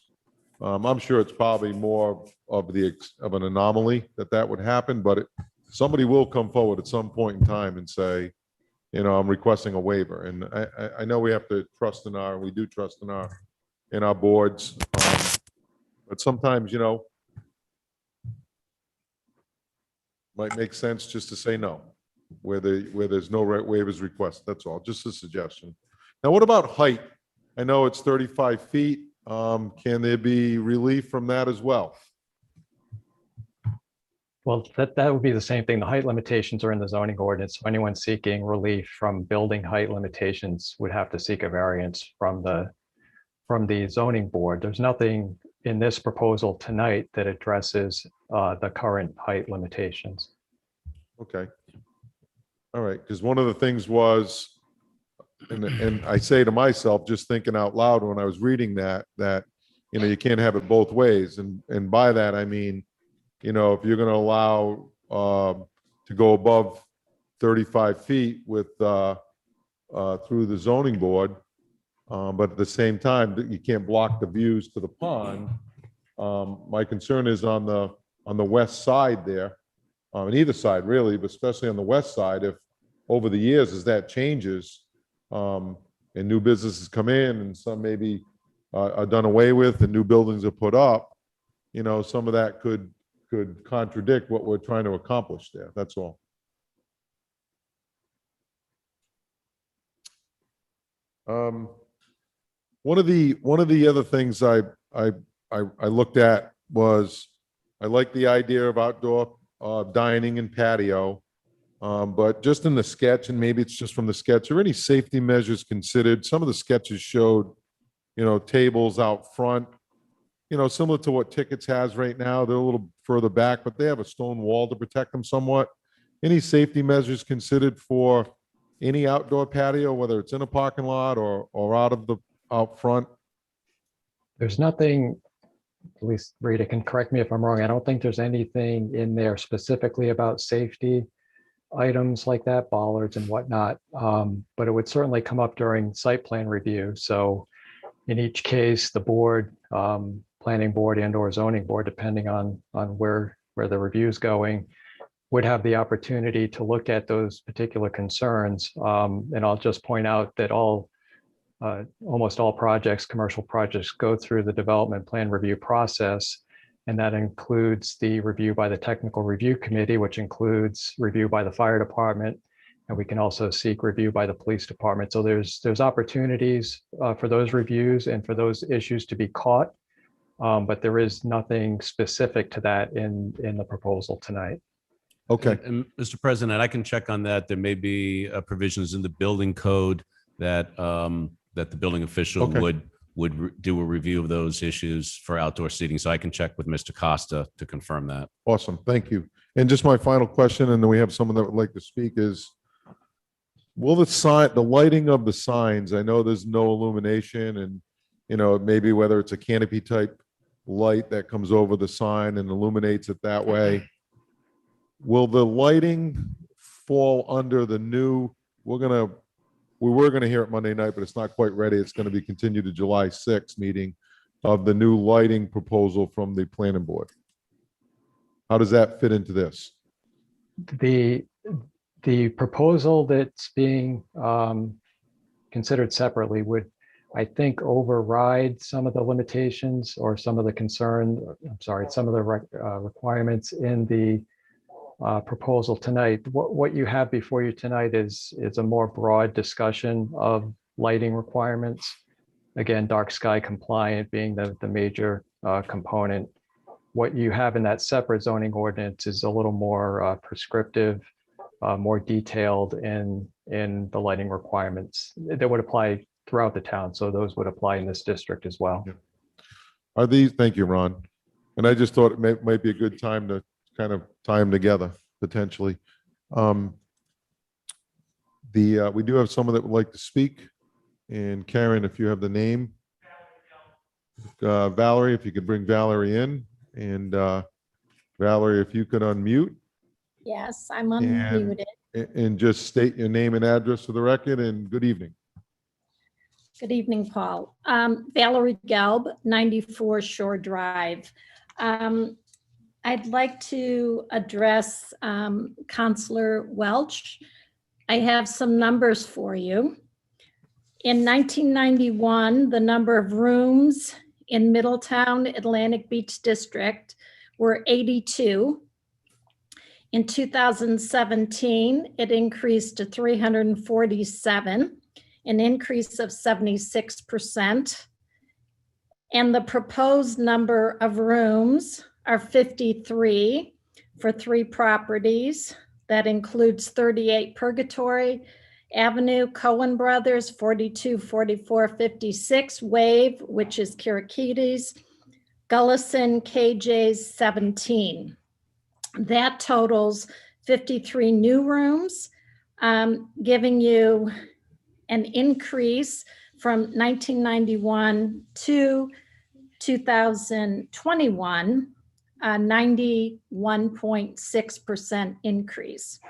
I'm sure it's probably more of an anomaly that would happen, but somebody will come forward at some point in time and say, I'm requesting a waiver. And I know we have to trust we do trust in our boards. But sometimes, might make sense just to say no, where there's no waivers request. That's all, just a suggestion. Now, what about height? I know it's 35 feet. Can there be relief from that as well? Well, that would be the same thing. The height limitations are in the zoning ordinance. So anyone seeking relief from building height limitations would have to seek a variance from the zoning board. There's nothing in this proposal tonight that addresses the current height limitations. Okay. All right, because one of the things was, and I say to myself, just thinking out loud when I was reading that you can't have it both ways. And by that, I mean, if you're going to allow to go above 35 feet with through the zoning board, but at the same time, you can't block the views to the pond. My concern is on the west side there, on either side really, but especially on the west side, if over the years as that changes, and new businesses come in and some maybe are done away with and new buildings are put up, some of that could contradict what we're trying to accomplish there. That's all. One of the other things I looked at was I like the idea of outdoor dining and patio, but just in the sketch, and maybe it's just from the sketch, are any safety measures considered? Some of the sketches showed, tables out front, similar to what Tickets has right now. They're a little further back, but they have a stone wall to protect them somewhat. Any safety measures considered for any outdoor patio, whether it's in a parking lot or out front? There's nothing, at least Rita can correct me if I'm wrong. I don't think there's anything in there specifically about safety items like that, bollards and whatnot. But it would certainly come up during site plan review. So in each case, the board, planning board and or zoning board, depending on where the review is going, would have the opportunity to look at those particular concerns. And I'll just point out that almost all projects, commercial projects, go through the development plan review process. And that includes the review by the technical review committee, which includes review by the fire department. And we can also seek review by the police department. So there's opportunities for those reviews and for those issues to be caught. But there is nothing specific to that in the proposal tonight. Okay. And Mr. President, I can check on that. There may be provisions in the building code that that the building official Okay. would do a review of those issues for outdoor seating. So I can check with Mr. Costa to confirm that. Awesome. Thank you. And just my final question, and then we have someone that would like to speak, is will the lighting of the signs, I know there's no illumination and, maybe whether it's a canopy type light that comes over the sign and illuminates it that way. Will the lighting fall under the new, we were going to hear it Monday night, but it's not quite ready. It's going to be continued to July 6th meeting of the new lighting proposal from the planning board. How does that fit into this? The proposal that's being considered separately would, I think, override some of the limitations or some of the some of the requirements in the proposal tonight. What you have before you tonight is a more broad discussion of lighting requirements. Again, dark sky compliant being the major component. What you have in that separate zoning ordinance is a little more prescriptive more detailed in the lighting requirements that would apply throughout the town. So those would apply in this district as well. Yeah. Are these, thank you, Ron. And I just thought it might be a good time to kind of tie them together potentially. We do have someone that would like to speak. And Karen, if you have the name. Valerie, if you could bring Valerie in. And Valerie, if you could unmute. Yes, I'm And- unmuted. And just state your name and address for the record, and good evening. Good evening, Paul. Valerie Gelb, 94 Shore Drive. I'd like to address Counselor Welch. I have some numbers for you. In 1991, the number of rooms in Middletown, Atlantic Beach District were 82. In 2017, it increased to 347, an increase of 76%. And the proposed number of rooms are 53 for 3 properties. That includes 38 Purgatory Avenue, Cohen Brothers, 42, 44, 56, Wave, which is Kirakides, Gullison, KJ's 17. That totals 53 new rooms, giving you an increase from 1991 to 2021, a 91.6% increase.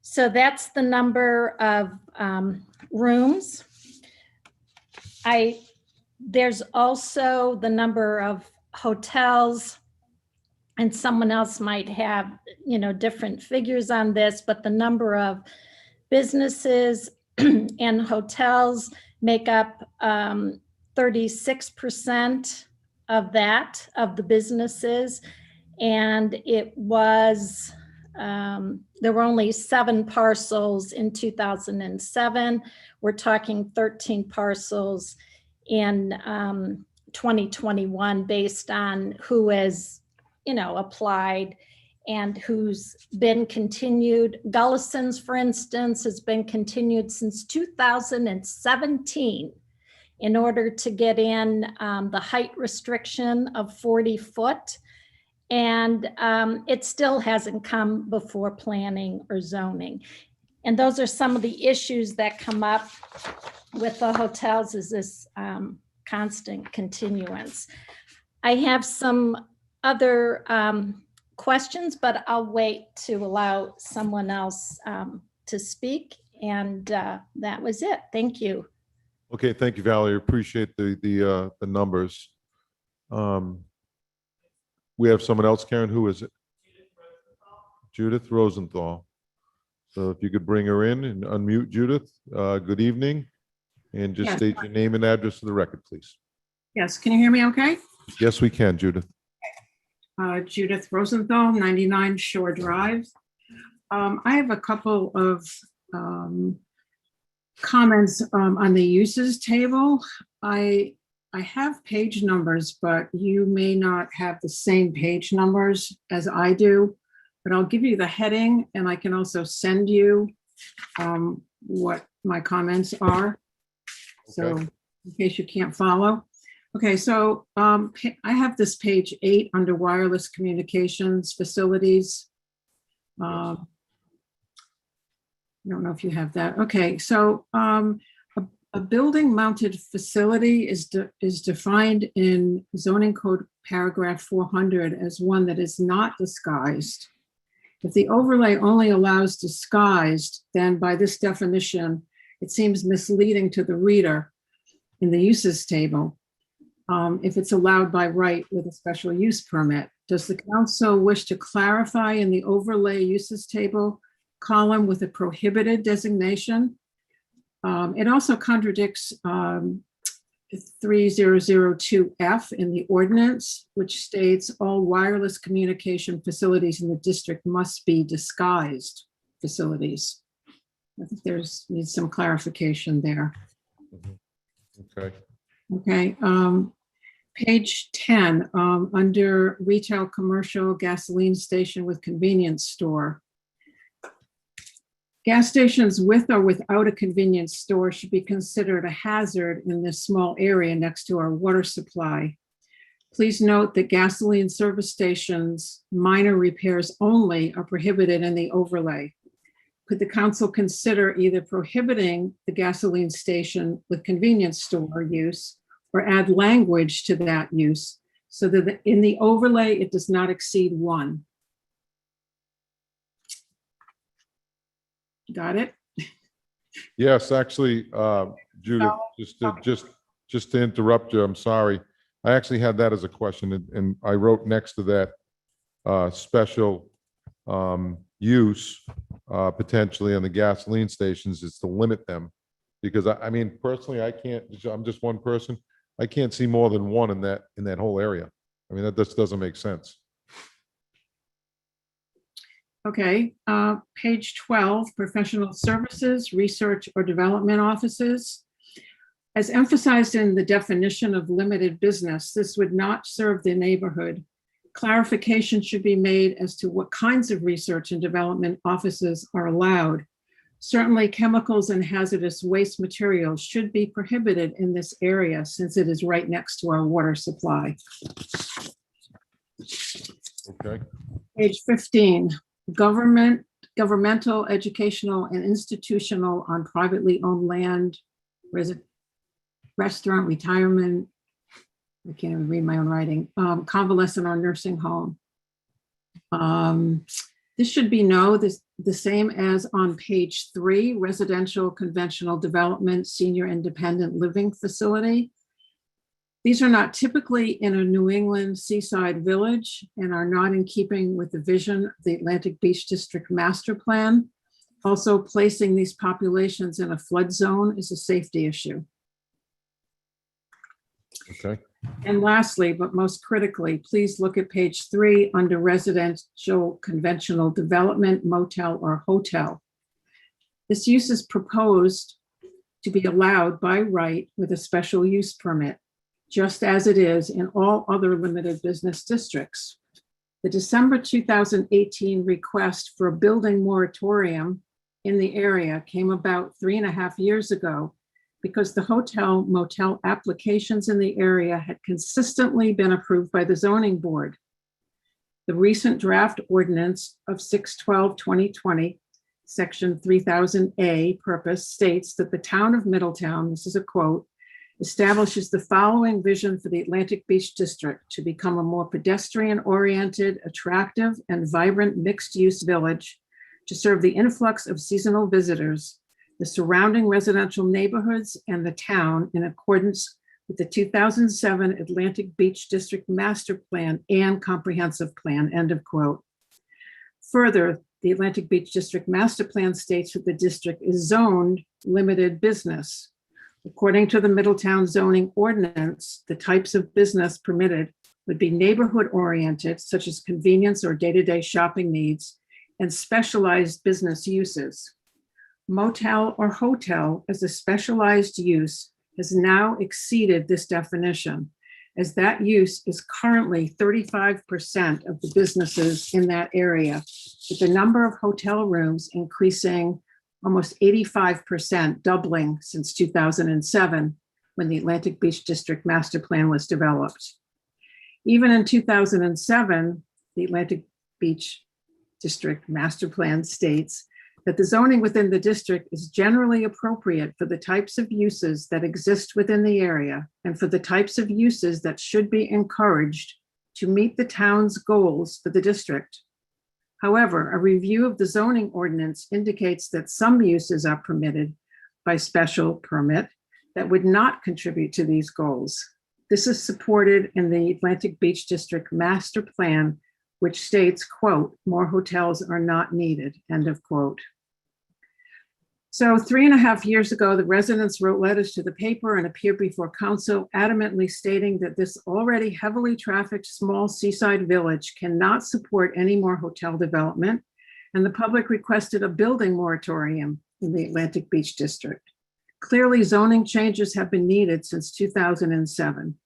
So that's the number of rooms. There's also the number of hotels, and someone else might have, different figures on this, but the number of businesses and hotels make up 36% of the businesses. And it was, there were only 7 parcels in 2007. We're talking 13 parcels in 2021 based on who has, applied and who's been continued. Gullison's, for instance, has been continued since 2017 in order to get in the height restriction of 40 foot. And it still hasn't come before planning or zoning. And those are some of the issues that come up with the hotels, is this constant continuance. I have some other questions, but I'll wait to allow someone else to speak. And that was it. Thank you. Okay, thank you, Valerie. Appreciate the numbers. We have someone else, Karen. Who is it? Judith Rosenthal. So if you could bring her in and unmute Judith. Good evening. And just Yes. state your name and address for the record, please. Yes, can you hear me okay? Yes, we can, Judith. Judith Rosenthal, 99 Shore Drive. I have a couple of comments on the uses table. I have page numbers, but you may not have the same page numbers as I do. But I'll give you the heading, and I can also send you what my comments are. So Okay. in case you can't follow. Okay, so I have this page 8 under wireless communications facilities. I don't know if you have that. Okay, so a building mounted facility is defined in zoning code paragraph 400 as one that is not disguised. If the overlay only allows disguised, then by this definition, it seems misleading to the reader in the uses table. If it's allowed by right with a special use permit. Does the council wish to clarify in the overlay uses table column with a prohibited designation? It also contradicts 3002F in the ordinance, which states all wireless communication facilities in the district must be disguised facilities. I think needs some clarification there. Okay. Okay, page 10, under retail, commercial, gasoline station with convenience store. Gas stations with or without a convenience store should be considered a hazard in this small area next to our water supply. Please note that gasoline service stations, minor repairs only are prohibited in the overlay. Could the council consider either prohibiting the gasoline station with convenience store use or add language to that use so that in the overlay, it does not exceed 1? Got it? Yes, actually, Judith, just to interrupt you, I'm sorry. I actually had that as a question, and I wrote next to that special use potentially on the gasoline stations is to limit them. Because I mean, personally, I can't, I'm just one person. I can't see more than one in that whole area. I mean, that just doesn't make sense. Okay, page 12, professional services, research or development offices. As emphasized in the definition of limited business, this would not serve the neighborhood. Clarification should be made as to what kinds of research and development offices are allowed. Certainly, chemicals and hazardous waste materials should be prohibited in this area since it is right next to our water supply. Okay. Page 15, governmental, educational, and institutional on privately owned land, restaurant, retirement, I can't even read my own writing, convalescent or nursing home. This should be the same as on page 3, residential conventional development, senior independent living facility. These are not typically in a New England seaside village and are not in keeping with the vision of the Atlantic Beach District Master Plan. Also, placing these populations in a flood zone is a safety issue. Okay. And lastly, but most critically, please look at page 3 under residential conventional development, motel or hotel. This use is proposed to be allowed by right with a special use permit, just as it is in all other limited business districts. The December 2018 request for a building moratorium in the area came about 3.5 years ago because the hotel motel applications in the area had consistently been approved by the zoning board. The recent draft ordinance of 6/12/2020, section 3000A purpose states that the town of Middletown, this is a quote, establishes the following vision for the Atlantic Beach District to become a more pedestrian-oriented, attractive, and vibrant mixed-use village to serve the influx of seasonal visitors, the surrounding residential neighborhoods, and the town in accordance with the 2007 Atlantic Beach District Master Plan and Comprehensive Plan, end of quote. Further, the Atlantic Beach District Master Plan states that the district is zoned limited business. According to the Middletown zoning ordinance, the types of business permitted would be neighborhood oriented, such as convenience or day-to-day shopping needs, and specialized business uses. Motel or hotel as a specialized use has now exceeded this definition, as that use is currently 35% of the businesses in that area, with the number of hotel rooms increasing almost 85%, doubling since 2007, when the Atlantic Beach District Master Plan was developed. Even in 2007, the Atlantic Beach District Master Plan states that the zoning within the district is generally appropriate for the types of uses that exist within the area and for the types of uses that should be encouraged to meet the town's goals for the district. However, a review of the zoning ordinance indicates that some uses are permitted by special permit that would not contribute to these goals. This is supported in the Atlantic Beach District Master Plan, which states, quote, more hotels are not needed, end of quote. So 3.5 years ago, the residents wrote letters to the paper and appeared before council adamantly stating that this already heavily trafficked small seaside village cannot support any more hotel development, and the public requested a building moratorium in the Atlantic Beach District. Clearly, zoning changes have been needed since 2007.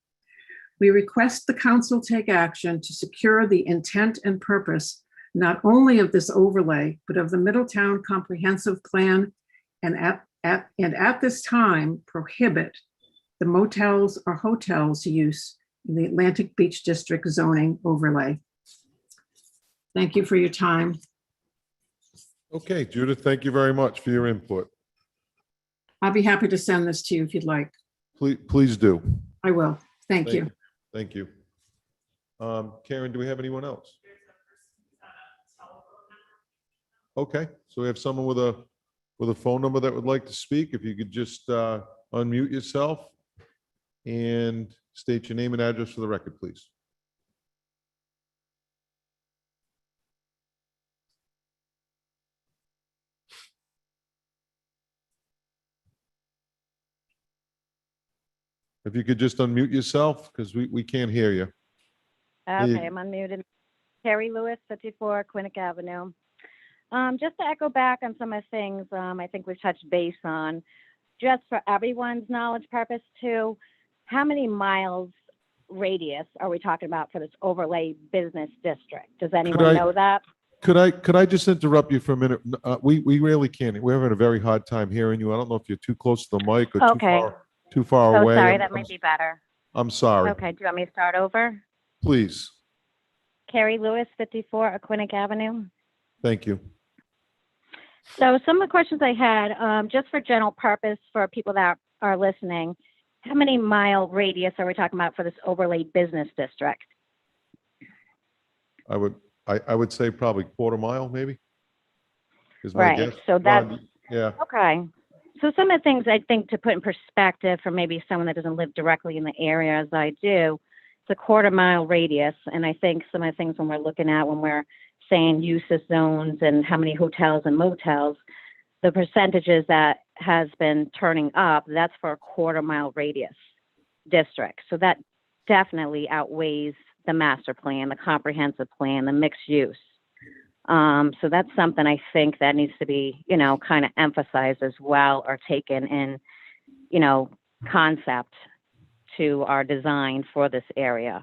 We request the council take action to secure the intent and purpose not only of this overlay, but of the Middletown Comprehensive Plan, and at this time prohibit the motels or hotels use in the Atlantic Beach District zoning overlay. Thank you for your time. Okay, Judith, thank you very much for your input. I'll be happy to send this to you if you'd like. Please do. I will. Thank you. Thank you. Karen, do we have anyone else? Okay, so we have someone with a phone number that would like to speak. If you could just unmute yourself and state your name and address for the record, please. If you could just unmute yourself, because we can't hear you. There you Okay, I'm unmuted. Terry Lewis, 54 Quinnick Avenue. Just to echo back on some of the things I think we've touched base on, just for everyone's knowledge purpose too, how many miles radius are we talking about for this overlay business district? Does anyone know that? Could I just interrupt you for a minute? We really can't. We're having a very hard time hearing you. I don't know if you're too close to the mic or Okay. too far Oh, away. sorry, that might be better. I'm sorry. Okay, do you want me to start over? Please. Carrie Lewis, 54 Quinnick Avenue. Thank you. So some of the questions I had, just for general purpose for people that are listening, how many mile radius are we talking about for this overlay business district? I would say probably quarter mile, maybe. Is my Right, guess. so that's, Yeah. okay. So some of the things I think to put in perspective for maybe someone that doesn't live directly in the area as I do, it's a quarter mile radius. And I think some of the things when we're looking at, when we're saying uses zones and how many hotels and motels, the percentages that has been turning up, that's for a quarter mile radius district. So that definitely outweighs the master plan, the comprehensive plan, the mixed use. So that's something I think that needs to be, kind of emphasized as well, or taken in, concept to our design for this area.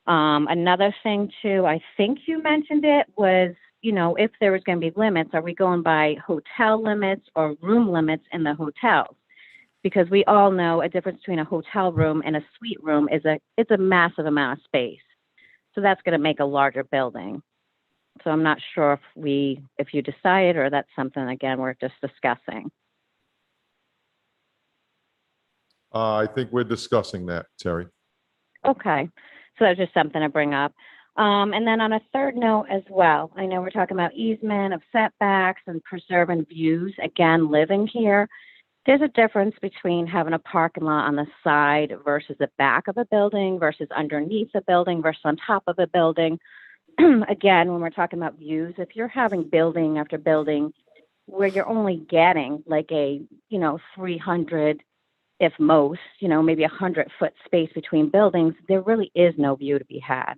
Another thing too, I think you mentioned it, was, if there was going to be limits, are we going by hotel limits or room limits in the hotels? Because we all know a difference between a hotel room and a suite room is it's a massive amount of space. So that's going to make a larger building. So I'm not sure if you decide, or that's something, again, we're just discussing. I think we're discussing that, Terry. Okay. So that's just something to bring up. And then on a third note as well, I know we're talking about easement of setbacks and preserving views. Again, living here, there's a difference between having a parking lot on the side versus the back of a building versus underneath a building versus on top of a building. Again, when we're talking about views, if you're having building after building where you're only getting like a, 300, if most, maybe 100-foot space between buildings, there really is no view to be had.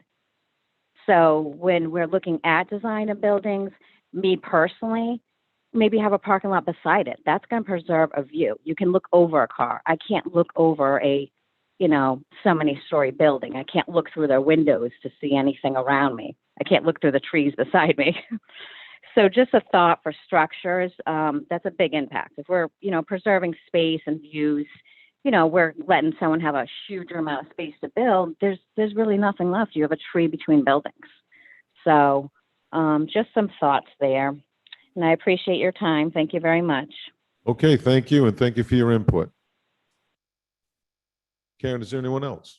So when we're looking at design of buildings, me personally, maybe have a parking lot beside it. That's going to preserve a view. You can look over a car. I can't look over a, so many story building. I can't look through their windows to see anything around me. I can't look through the trees beside me. So just a thought for structures, that's a big impact. If we're, preserving space and views, we're letting someone have a huge amount of space to build, there's really nothing left. You have a tree between buildings. So just some thoughts there. And I appreciate your time. Thank you very much. Okay, thank you, and thank you for your input. Karen, is there anyone else?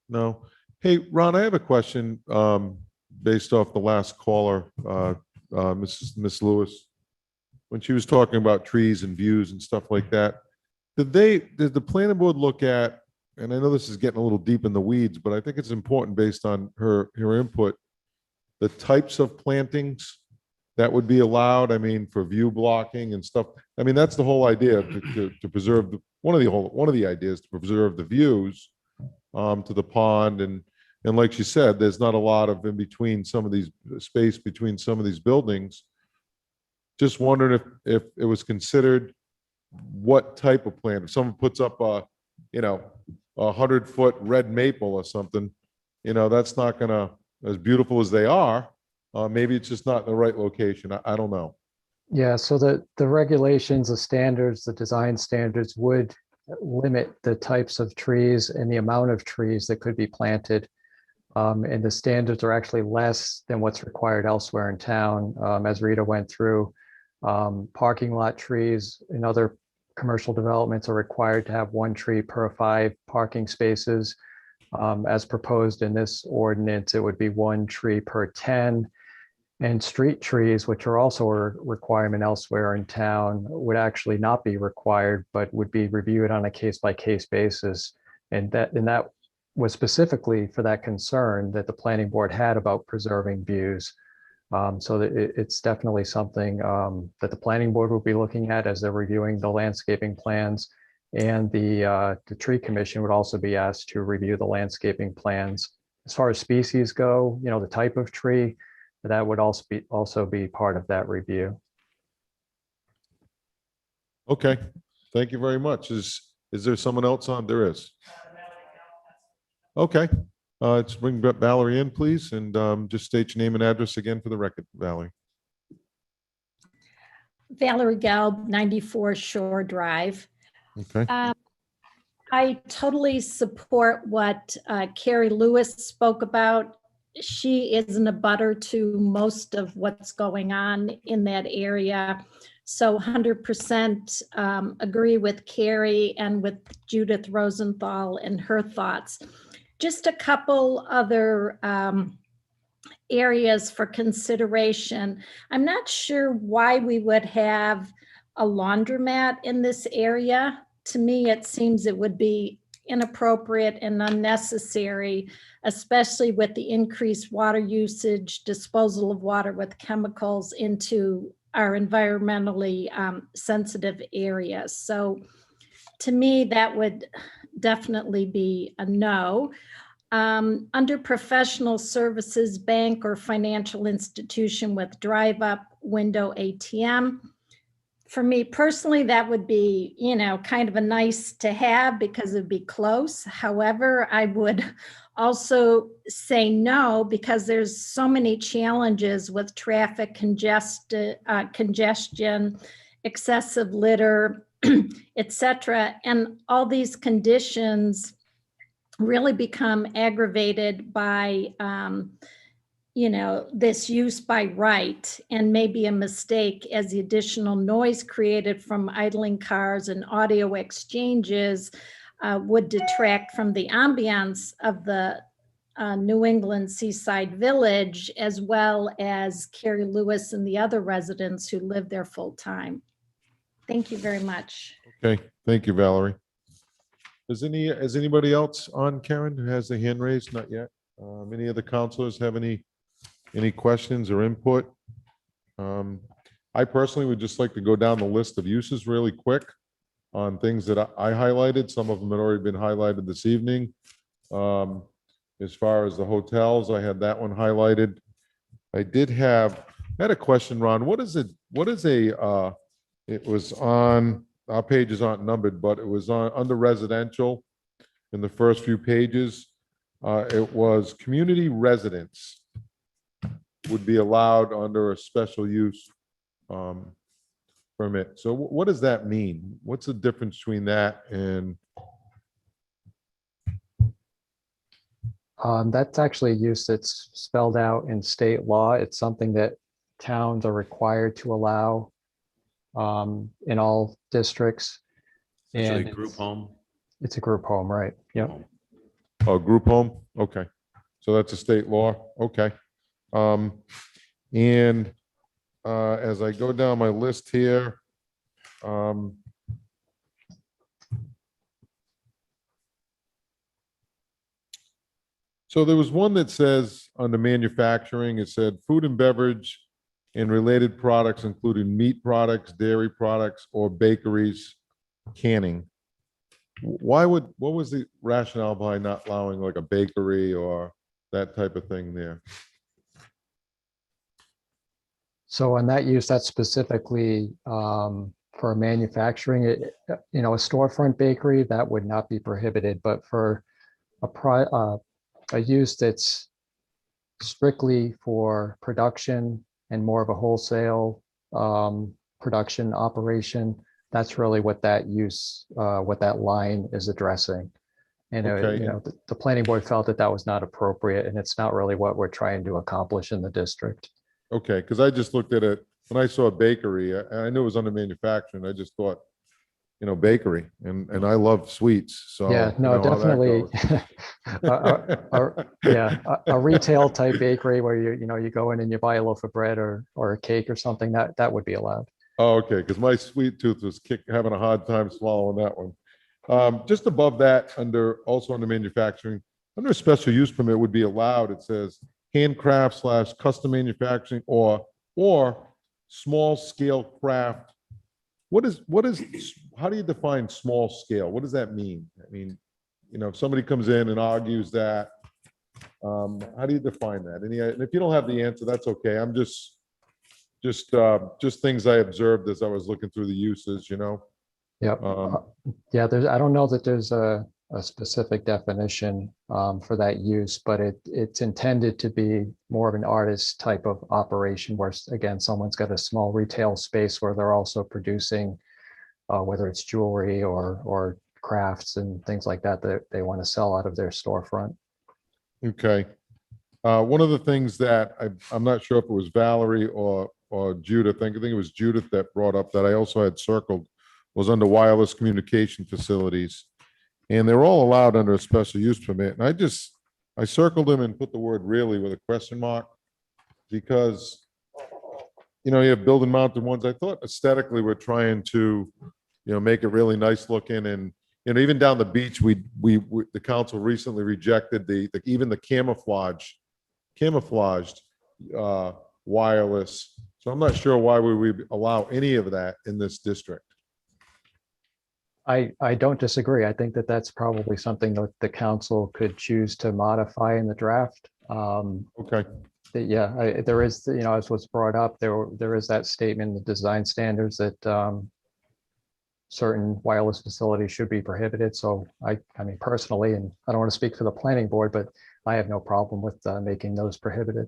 No? Hey, Ron, I have a question based off the last caller, Miss Lewis, when she was talking about trees and views and stuff like that. Did the planning board look at, and I know this is getting a little deep in the weeds, but I think it's important based on her input, the types of plantings that would be allowed, for view blocking and stuff. That's the whole idea, to preserve one of the ideas to preserve the views to the pond, and like she said, there's not a lot of in between some of these space between some of these buildings. Just wondering if it was considered what type of plant. If someone puts up a 100-foot red maple or something, that's not gonna, as beautiful as they are, Maybe it's just not in the right location. I don't know. Yeah, so the regulations, the standards, the design standards would limit the types of trees and the amount of trees that could be planted. And the standards are actually less than what's required elsewhere in town. As Rita went through, parking lot trees in other commercial developments are required to have 1 tree per 5 parking spaces. As proposed in this ordinance, it would be 1 tree per 10. And street trees, which are also a requirement elsewhere in town, would actually not be required, but would be reviewed on a case-by-case basis. And that was specifically for that concern that the planning board had about preserving views. So that it's definitely something that the planning board will be looking at as they're reviewing the landscaping plans. And the tree commission would also be asked to review the landscaping plans. As far as species go, the type of tree, that would also be part of that review. Okay, thank you very much. Is there someone else on? There is. Okay, let's bring Valerie in, please, and just state your name and address again for the record, Valerie. Valerie Gelb, 94 Shore Drive. Okay. I totally support what Carrie Lewis spoke about. She is an abutter to most of what's going on in that area. So 100% agree with Carrie and with Judith Rosenthal and her thoughts. Just a couple other areas for consideration. I'm not sure why we would have a laundromat in this area. To me, it seems it would be inappropriate and unnecessary, especially with the increased water usage, disposal of water with chemicals into our environmentally sensitive areas. So to me, that would definitely be a no. Under professional services, bank or financial institution with drive-up window ATM. For me personally, that would be, kind of a nice to have because it'd be close. However, I would also say no because there's so many challenges with traffic congestion, excessive litter, etc. And all these conditions really become aggravated by this use by right and maybe a mistake as the additional noise created from idling cars and audio exchanges would detract from the ambiance of the New England seaside village, as well as Carrie Lewis and the other residents who live there full time. Thank you very much. Okay, thank you, Valerie. Is anybody else on, Karen, who has their hand raised? Not yet. Any other counselors have any questions or input? I personally would just like to go down the list of uses really quick on things that I highlighted. Some of them had already been highlighted this evening. As far as the hotels, I had that one highlighted. I had a question, Ron. What is a, it was on, our pages aren't numbered, but it was under residential in the first few pages. It was community residents would be allowed under a special use permit. So what does that mean? What's the difference between that and? That's actually a use that's spelled out in state law. It's something that towns are required to allow in all districts. Actually, And group home. it's a group home, right? Yep. Oh, group home? Okay. So that's a state law? Okay. And as I go down my list here, so there was one that says under manufacturing, it said food and beverage and related products, including meat products, dairy products, or bakeries, canning. What was the rationale behind not allowing like a bakery or that type of thing there? So on that use, that's specifically for manufacturing. A storefront bakery, that would not be prohibited, but for a use that's strictly for production and more of a wholesale production operation, that's really what that use, what that line is addressing. And, Okay. you know, the planning board felt that that was not appropriate, and it's not really what we're trying to accomplish in the district. Okay, because I just looked at it, when I saw a bakery, I knew it was under manufacturing, I just thought, you know, bakery, and I love sweets, so. Yeah, you no, know how that definitely. goes. Yeah, a retail type bakery where you go in and you buy a loaf of bread or a cake or something, that would be allowed. Oh, okay, because my sweet tooth was having a hard time swallowing that one. Just above that, also under manufacturing, under a special use permit would be allowed, it says handcraft / custom manufacturing or small scale craft. What is, how do you define small scale? What does that mean? I mean, you know, if somebody comes in and argues that, how do you define that? And if you don't have the answer, that's okay. I'm just things I observed as I was looking through the uses, you know? Yep. Yeah, I don't know that there's a specific definition for that use, but it's intended to be more of an artist type of operation where, again, someone's got a small retail space where they're also producing, whether it's jewelry or crafts and things like that they want to sell out of their storefront. Okay. One of the things that I'm not sure if it was Valerie or Judith, I think it was Judith that brought up that I also had circled, was under wireless communication facilities. And they're all allowed under a special use permit. And I circled them and put the word really with a question mark, because, you know, you have building mounted ones. I thought aesthetically we're trying to, you know, make it really nice looking. And, you know, even down the beach, the council recently rejected even the camouflaged wireless. So I'm not sure why we would allow any of that in this district. I don't disagree. I think that that's probably something that the council could choose to modify in the draft. Okay. Yeah, there is, you know, as was brought up, there is that statement in the design standards that certain wireless facilities should be prohibited. So I mean, personally, and I don't want to speak for the planning board, but I have no problem with making those prohibited.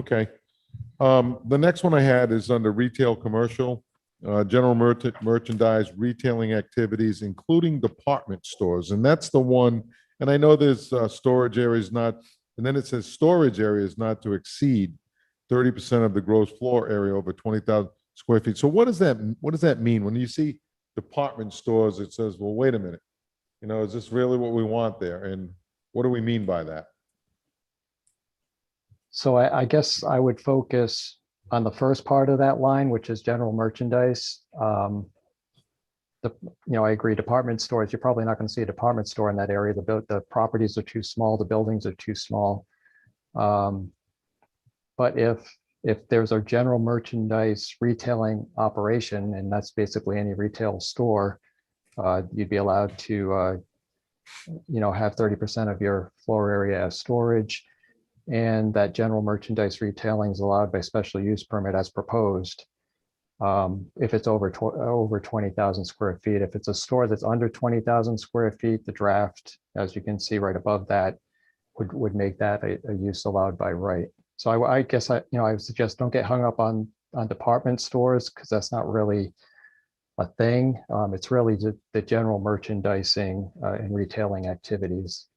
Okay. The next one I had is under retail commercial. General merchandise retailing activities, including department stores. And that's the one, and I know there's storage areas not, and then it says storage areas not to exceed 30% of the gross floor area over 20,000 square feet. So what does that mean? When you see department stores, it says, well, wait a minute, you know, is this really what we want there? And what do we mean by that? So I guess I would focus on the first part of that line, which is general merchandise. You know, I agree, department stores, you're probably not going to see a department store in that area. The properties are too small, the buildings are too small. But if there's a general merchandise retailing operation, and that's basically any retail store, you'd be allowed to, you know, have 30% of your floor area as storage. And that general merchandise retailing is allowed by special use permit as proposed. If it's over 20,000 square feet. If it's a store that's under 20,000 square feet, the draft, as you can see right above that, would make that a use allowed by right. So I guess I would suggest don't get hung up on department stores, because that's not really a thing. It's really the general merchandising and retailing activities.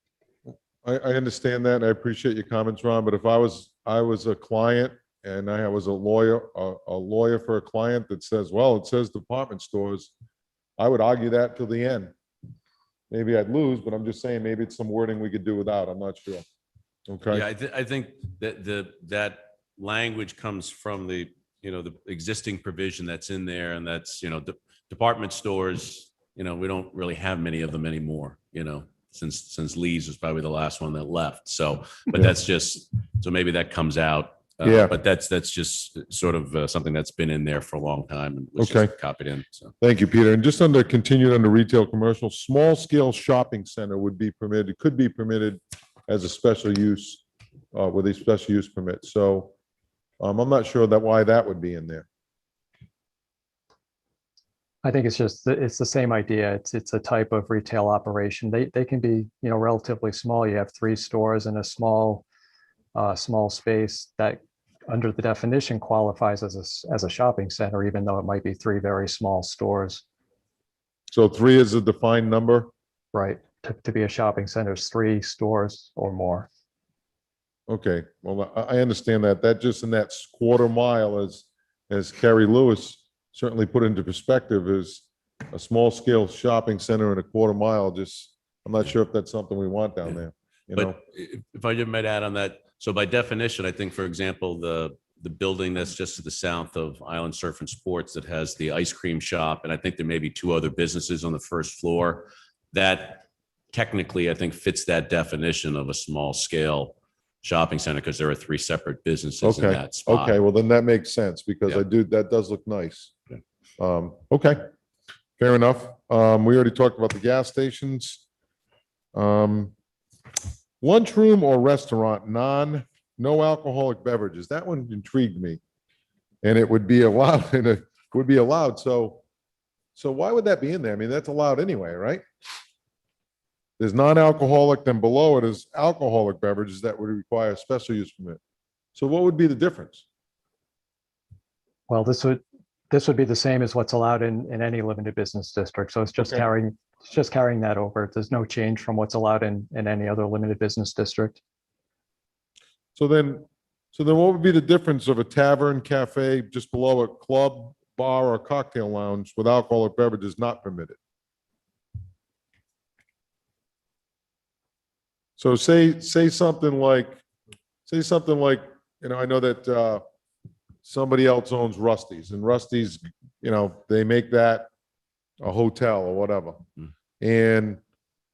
I understand that. I appreciate your comments, Ron, but if I was a client and I was a lawyer for a client that says, well, it says department stores, I would argue that till the end. Maybe I'd lose, but I'm just saying maybe it's some wording we could do without. I'm not sure. Okay. Yeah, I think that that language comes from the existing provision that's in there, and that's, department stores, we don't really have many of them anymore, since Lee's was probably the last one that left. So, but that's just, so maybe that comes out. Yeah. But that's just sort of something that's been in there for a long time and was Okay. just copied in. So. Thank you, Peter. And just continued under retail commercial, small scale shopping center would be permitted, could be permitted as a special use with a special use permit. So I'm not sure why that would be in there. I think it's the same idea. It's a type of retail operation. They can be, relatively small. You have 3 stores in a small small space that under the definition qualifies as a shopping center, even though it might be 3 very small stores, So 3 is a defined number? right? To be a shopping center is 3 stores or more. Okay, well, I understand that. That just in that quarter mile, as Kerry Lewis certainly put into perspective, is a small scale shopping center in a quarter mile. Just, I'm not sure if that's something we want down there, you know? But if I just might add on that, so by definition, I think, for example, the building that's just to the south of Island Surf and Sports that has the ice cream shop, and I think there may be 2 other businesses on the first floor, that technically, I think, fits that definition of a small scale shopping center because there are 3 separate businesses in Okay, that spot. okay, well, then that makes sense because Yeah. that does look nice. Okay, fair enough. We already talked about the gas stations. Lunchroom or restaurant, no alcoholic beverages. That one intrigued me. And it would be allowed, and it would be allowed. So why would that be in there? I mean, that's allowed anyway, right? There's non-alcoholic, then below it is alcoholic beverages that would require a special use permit. So what would be the difference? Well, this would be the same as what's allowed in any limited business district. So it's just Okay. carrying that over. There's no change from what's allowed in any other limited business district. So then what would be the difference of a tavern, cafe, just below a club, bar, or cocktail lounge with alcoholic beverages not permitted? So say something like, you know, I know that somebody else owns Rusty's, and Rusty's, you know, they make that a hotel or whatever. And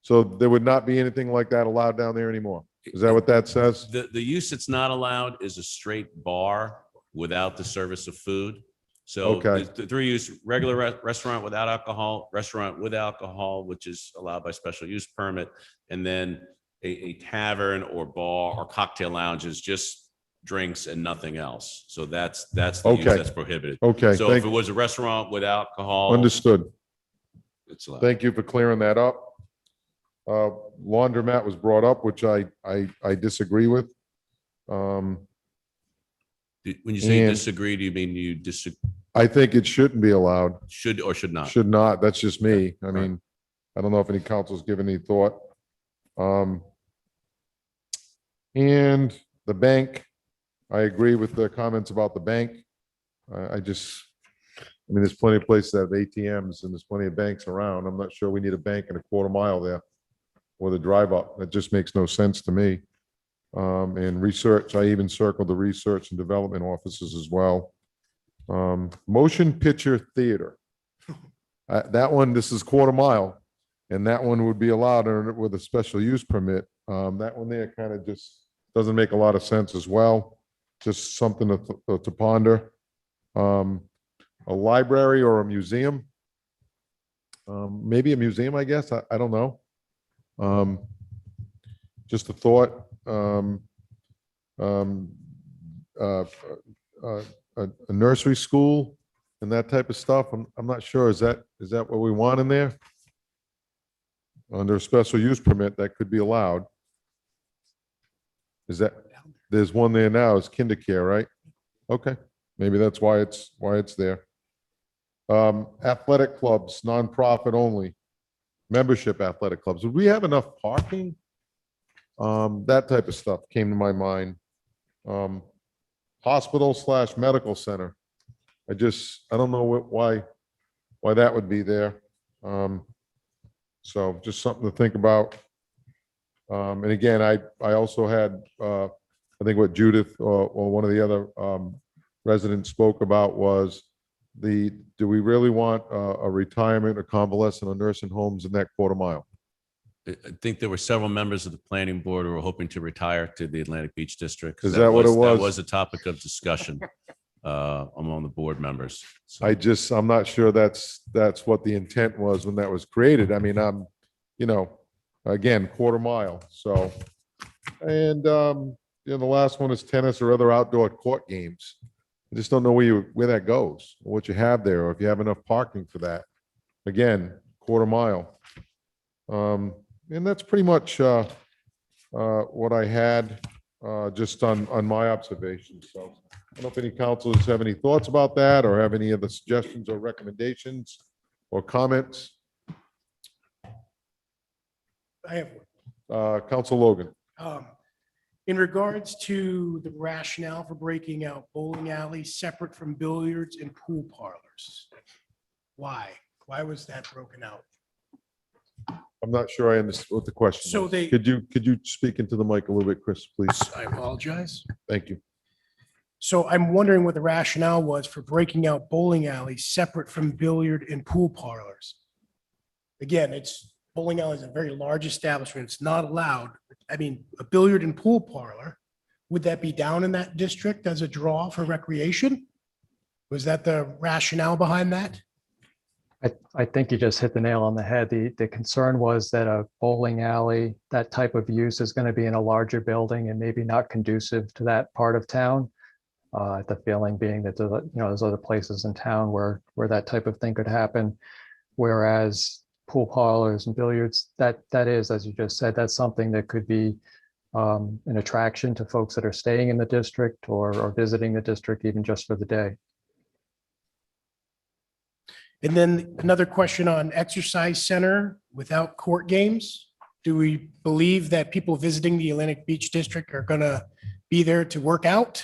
so there would not be anything like that allowed down there anymore. Is that what that says? The use that's not allowed is a straight bar without the service of food. So Okay. the 3 use, regular restaurant without alcohol, restaurant with alcohol, which is allowed by special use permit, and then a tavern or bar or cocktail lounge is just drinks and nothing else. So that's the use Okay. that's prohibited. Okay, So if it was a restaurant with alcohol, understood. it's allowed. Thank you for clearing that up. Laundromat was brought up, which I disagree with. When you say And- disagree, do you mean you I think it shouldn't be allowed. should or should not? Should not. That's just me. I mean, I don't know if any council's given any thought. And the bank, I agree with the comments about the bank. I mean, there's plenty of places that have ATMs and there's plenty of banks around. I'm not sure we need a bank in a quarter mile there with a drive up. That just makes no sense to me. And research, I even circled the research and development offices as well. Motion picture theater. That one, this is quarter mile, and that one would be allowed with a special use permit. That one there kind of just doesn't make a lot of sense as well. Just something to ponder. A library or a museum. Maybe a museum, I guess. I don't know. Just a thought. A nursery school and that type of stuff. I'm not sure. Is that what we want in there? Under a special use permit, that could be allowed. There's one there now, it's kinder care, right? Okay, maybe that's why it's there. Athletic clubs, nonprofit only, membership athletic clubs. Would we have enough parking? That type of stuff came to my mind. Hospital/medical center. I don't know why that would be there. So just something to think about. And again, I also had, I think what Judith or one of the other residents spoke about was do we really want a retirement or convalescent or nursing homes in that quarter mile? I think there were several members of the planning board who were hoping to retire to the Atlantic Beach District. Is that what it was? That was a topic of discussion among the board members. So- I'm not sure that's what the intent was when that was created. I mean, again, quarter mile, so. And, the last one is tennis or other outdoor court games. I just don't know where that goes, or what you have there, or if you have enough parking for that. Again, quarter mile. And that's pretty much what I had. just on my observations. So I don't know if any councilors have any thoughts about that or have any other suggestions or recommendations or comments. I have Council Logan. one. In regards to the rationale for breaking out bowling alleys separate from billiards and pool parlors. Why? Why was that broken out? I'm not sure I understood what the question So was. they- Could you speak into the mic a little bit, Chris, please? I apologize. Thank you. So I'm wondering what the rationale was for breaking out bowling alleys separate from billiard and pool parlors. Again, bowling alley is a very large establishment. It's not allowed. I mean, a billiard and pool parlor, would that be down in that district as a draw for recreation? Was that the rationale behind that? I think you just hit the nail on the head. The concern was that a bowling alley, that type of use is going to be in a larger building and maybe not conducive to that part of town. The feeling being that there's other places in town where that type of thing could happen. Whereas pool parlors and billiards, that is, as you just said, that's something that could be an attraction to folks that are staying in the district or visiting the district even just for the day. And then another question on exercise center without court games. Do we believe that people visiting the Atlantic Beach District are going to be there to work out?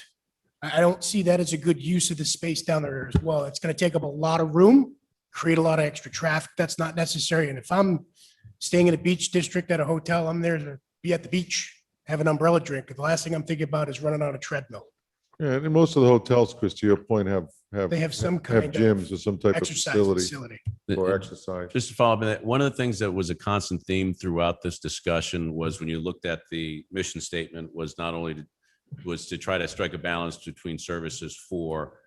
I don't see that as a good use of the space down there as well. It's going to take up a lot of room, create a lot of extra traffic. That's not necessary. And if I'm staying in a beach district at a hotel, I'm there to be at the beach, have an umbrella drink. The last thing I'm thinking about is running on a treadmill. Yeah, and most of the hotels, Chris, to your point, have They have some have kind of gyms or some type of exercise facility facility. for exercise. Just to follow up on that, one of the things that was a constant theme throughout this discussion was when you looked at the mission statement was not only to try to strike a balance between services for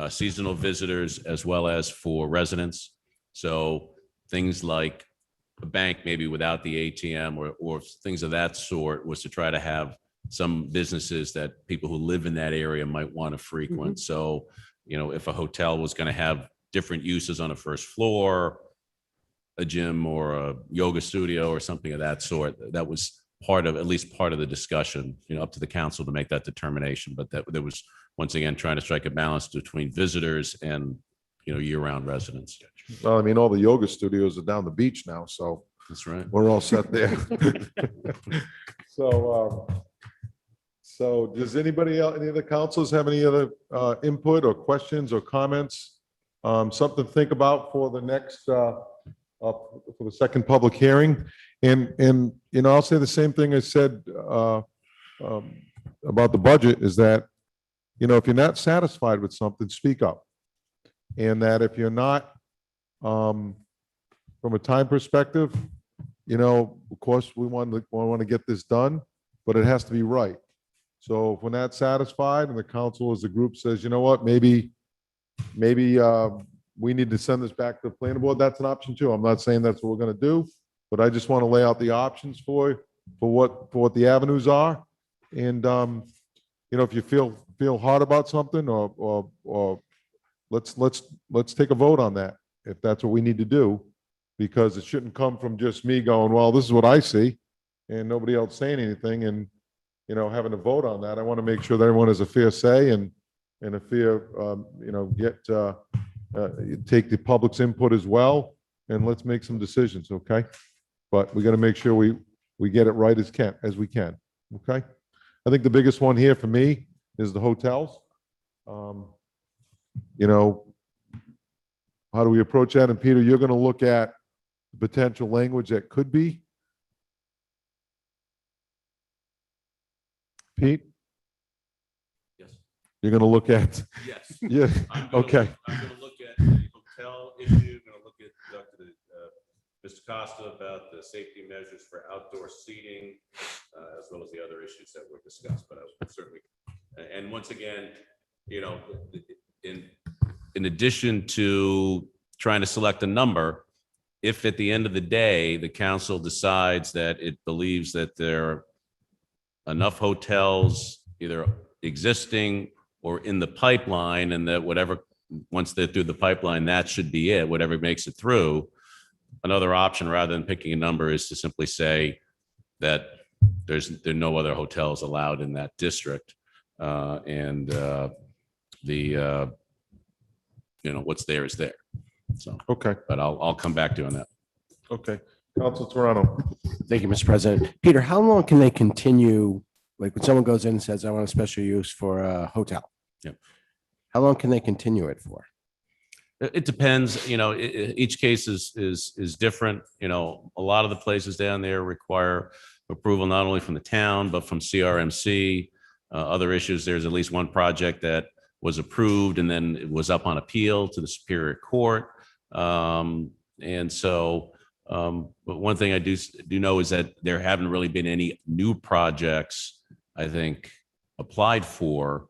seasonal visitors as well as for residents. So things like a bank maybe without the ATM or things of that sort was to try to have some businesses that people who live in that area might want to frequent. So, if a hotel was going to have different uses on a first floor, a gym or a yoga studio or something of that sort, that was at least part of the discussion, up to the council to make that determination. But that there was, once again, trying to strike a balance between visitors and, year-round residents. Well, I mean, all the yoga studios are down the beach now, so That's right. we're all set there. So does anybody else, any of the councils have any other input or questions or comments? Something to think about for the next, for the second public hearing. And I'll say the same thing I said about the budget is that, if you're not satisfied with something, speak up. And that if you're not, from a time perspective, of course, we want to get this done, but it has to be right. So if we're not satisfied and the council as a group says, you know what, maybe we need to send this back to the planning board, that's an option too. I'm not saying that's what we're going to do, but I just want to lay out the options for what the avenues are. And, if you feel hard about something or let's take a vote on that if that's what we need to do, because it shouldn't come from just me going, well, this is what I see and nobody else saying anything and, having a vote on that. I want to make sure that everyone has a fair say and a fair, take the public's input as well, and let's make some decisions, okay? But we got to make sure we get it right as we can, okay? I think the biggest one here for me is the hotels. How do we approach that? And Peter, you're going to look at the potential language that could be. Pete? Yes. You're going to look at, Yes. yeah, okay. I'm going to look at the hotel issue, going to look at Dr. Mr. Costa about the safety measures for outdoor seating, as well as the other issues that were discussed, but I would certainly, and once again, in addition to trying to select a number, if at the end of the day, the council decides that it believes that there are enough hotels either existing or in the pipeline, and that whatever, once they're through the pipeline, that should be it, whatever makes it through. Another option, rather than picking a number, is to simply say that there are no other hotels allowed in that district. What's there is there. So, Okay, but I'll come back to you on that. okay. Council Toronto. Thank you, Mr. President. Peter, how long can they continue, like when someone goes in and says, I want a special use for a hotel? Yep. How long can they continue it for? It depends, each case is different. A lot of the places down there require approval not only from the town, but from CRMC. Other issues, there's at least one project that was approved and then it was up on appeal to the Superior Court. But one thing I do know is that there haven't really been any new projects, I think, applied for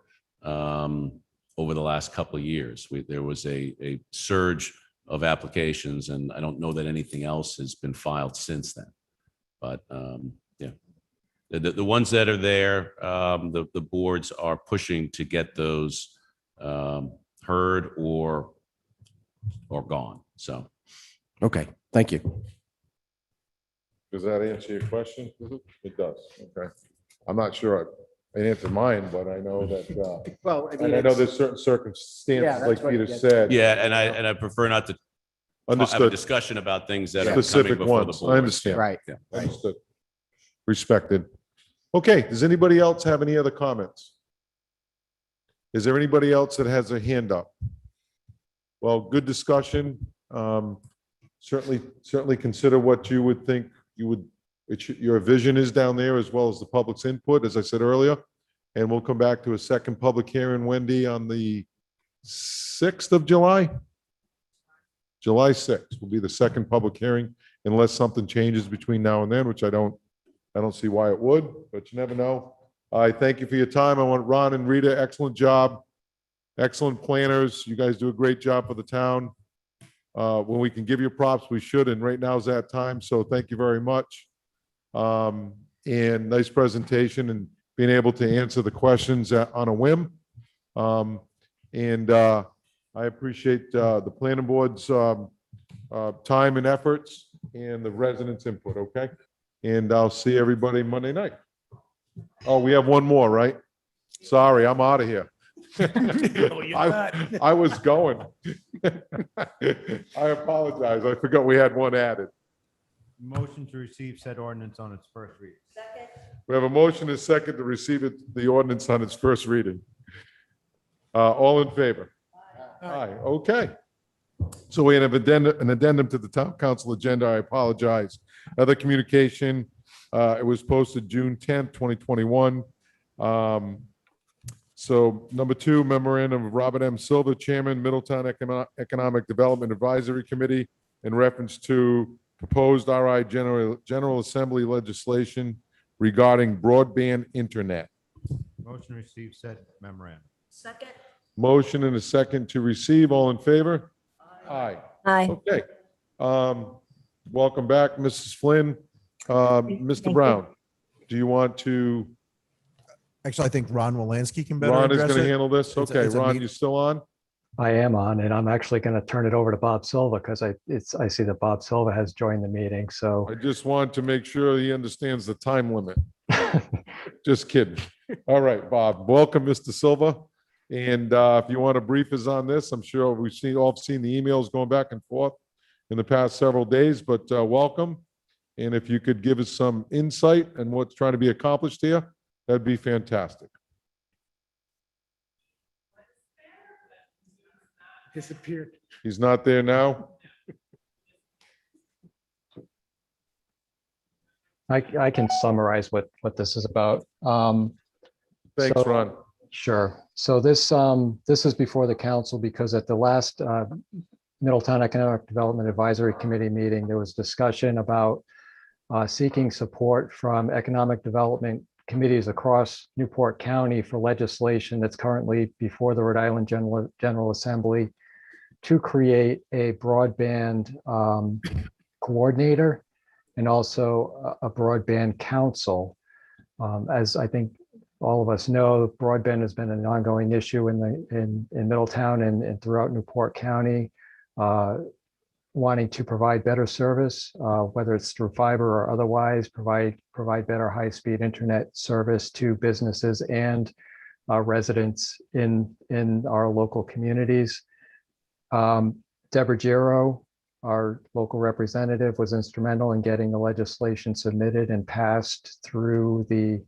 over the last couple of years. There was a surge of applications, and I don't know that anything else has been filed since then. But yeah, the ones that are there, the boards are pushing to get those heard or gone. So. Okay, thank you. Does that answer your question? It does. Okay. I'm not sure I answered mine, but I know that, Well, I and I know there's certain circumstances, like Peter said. Yeah, and I prefer not to have a Understood. discussion about things that are coming Specific before the ones. board. I understand. Right. Yeah. Understood. Respected. Okay, does anybody else have any other comments? Is there anybody else that has a hand up? Well, good discussion. Certainly consider what you would think your vision is down there, as well as the public's input, as I said earlier. And we'll come back to a second public hearing, Wendy, on the 6th of July. July 6th will be the second public hearing, unless something changes between now and then, which I don't see why it would, but you never know. I thank you for your time. I want Ron and Rita, excellent job. Excellent planners. You guys do a great job for the town. When we can give you props, we should, and right now is that time. So thank you very much. And nice presentation and being able to answer the questions on a whim. I appreciate the planning board's time and efforts and the residents' input, okay? And I'll see everybody Monday night. Oh, we have one more, right? Sorry, I'm out of here. I was going. I apologize. I forgot we had one added. Motion to receive said ordinance on its first reading. We have a motion and a second to receive the ordinance on its first reading. All in favor? Aye. Okay. So we have an addendum to the town council agenda. I apologize. Other communication, it was posted June 10th, 2021. So number 2, memorandum of Robert M. Silver, Chairman, Middletown Economic Development Advisory Committee, in reference to proposed RI General Assembly legislation regarding broadband internet. Motion to receive said memorandum. Second. Motion and a second to receive. All in favor? Aye. Aye. Okay. Welcome back, Mrs. Flynn. Mr. you. Brown, do you want to? Actually, I think Ron Wolanski can better Ron is address going to it. handle this? It's a- Okay, it's a Ron, meet- you still on? I am on, and I'm actually going to turn it over to Bob Silva because I see that Bob Silva has joined the meeting. So I just want to make sure he understands the time limit. Just kidding. All right, Bob, welcome, Mr. Silva. And if you want to brief us on this, I'm sure we've all seen the emails going back and forth in the past several days, but welcome. And if you could give us some insight on what's trying to be accomplished here, that'd be fantastic. Disappeared. He's not there now? I can summarize what this is about. Thanks, So- Ron. Sure. So this is before the council because at the last Middletown Economic Development Advisory Committee meeting, there was discussion about seeking support from economic development committees across Newport County for legislation that's currently before the Rhode Island General Assembly to create a broadband coordinator and also a broadband council. As I think all of us know, broadband has been an ongoing issue in Middletown and throughout Newport County. wanting to provide better service, whether it's through fiber or otherwise, provide better high-speed internet service to businesses and residents in our local communities. Deborah Giro, our local representative, was instrumental in getting the legislation submitted and passed through the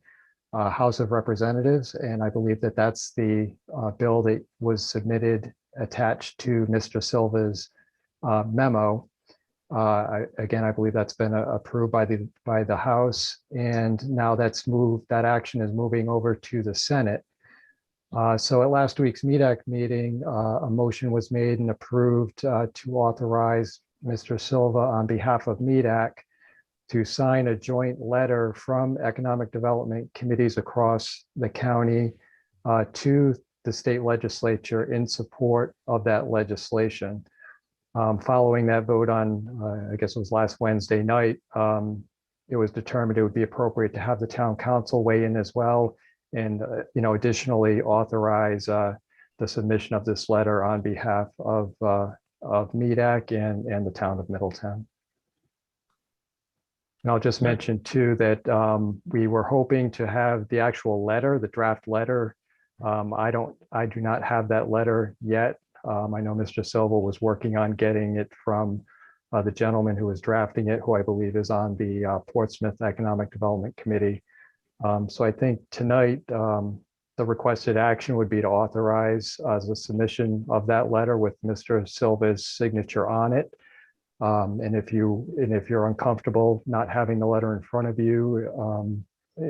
House of Representatives. And I believe that that's the bill that was submitted attached to Mr. Silva's memo. Again, I believe that's been approved by the House, and now that action is moving over to the Senate. So at last week's MEDAC meeting, a motion was made and approved to authorize Mr. Silva on behalf of MEDAC to sign a joint letter from economic development committees across the county to the state legislature in support of that legislation. Following that vote on, I guess it was last Wednesday night, it was determined it would be appropriate to have the town council weigh in as well, and additionally authorize the submission of this letter on behalf of MEDAC and the town of Middletown. And I'll just mention too that we were hoping to have the actual letter, the draft letter. I do not have that letter yet. I know Mr. Silva was working on getting it from the gentleman who was drafting it, who I believe is on the Portsmouth Economic Development Committee. So I think tonight, the requested action would be to authorize the submission of that letter with Mr. Silva's signature on it. And if you're uncomfortable not having the letter in front of you,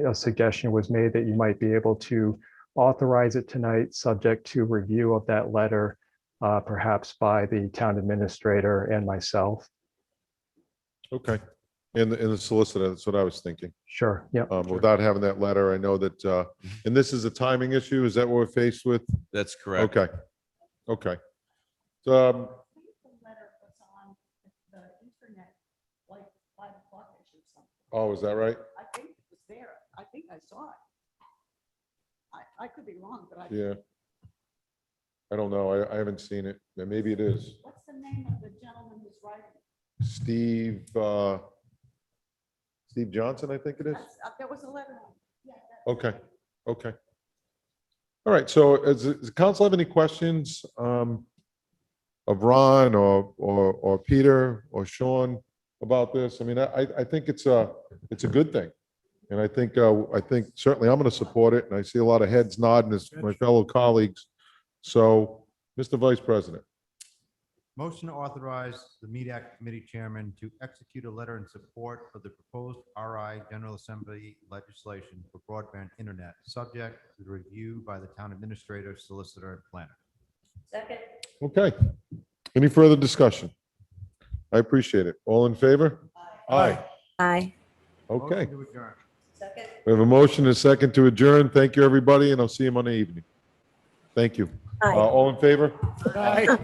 a suggestion was made that you might be able to authorize it tonight, subject to review of that letter, perhaps by the town administrator and myself. Okay. And the solicitor, that's what I was thinking. Sure. Yeah. Without having that letter, I know that, and this is a timing issue. Is that what we're faced with? That's correct. Okay. Okay. The letter was on the internet like 5 o'clock-ish or something. Oh, is that right? I think it was there. I think I saw it. I could be wrong, but Yeah. I don't know. I haven't seen it. Yeah, maybe it is. What's the name of the gentleman who's writing? Steve Johnson, I think it is. There was a letter. Yeah. Okay. Okay. All right. So does the council have any questions of Ron or Peter or Sean about this? I mean, I think it's a good thing. And I think certainly I'm going to support it. And I see a lot of heads nodding as my fellow colleagues. So, Mr. Vice President. Motion to authorize the MEDAC committee chairman to execute a letter in support of the proposed RI General Assembly legislation for broadband internet, subject to the review by the town administrator, solicitor, and planner. Second. Okay. Any further discussion? I appreciate it. All in favor? Aye. Aye. Okay. Motion to adjourn. Second. We have a motion and a second to adjourn. Thank you, everybody, and I'll see you Monday evening. Thank you. Aye. All in favor? Aye.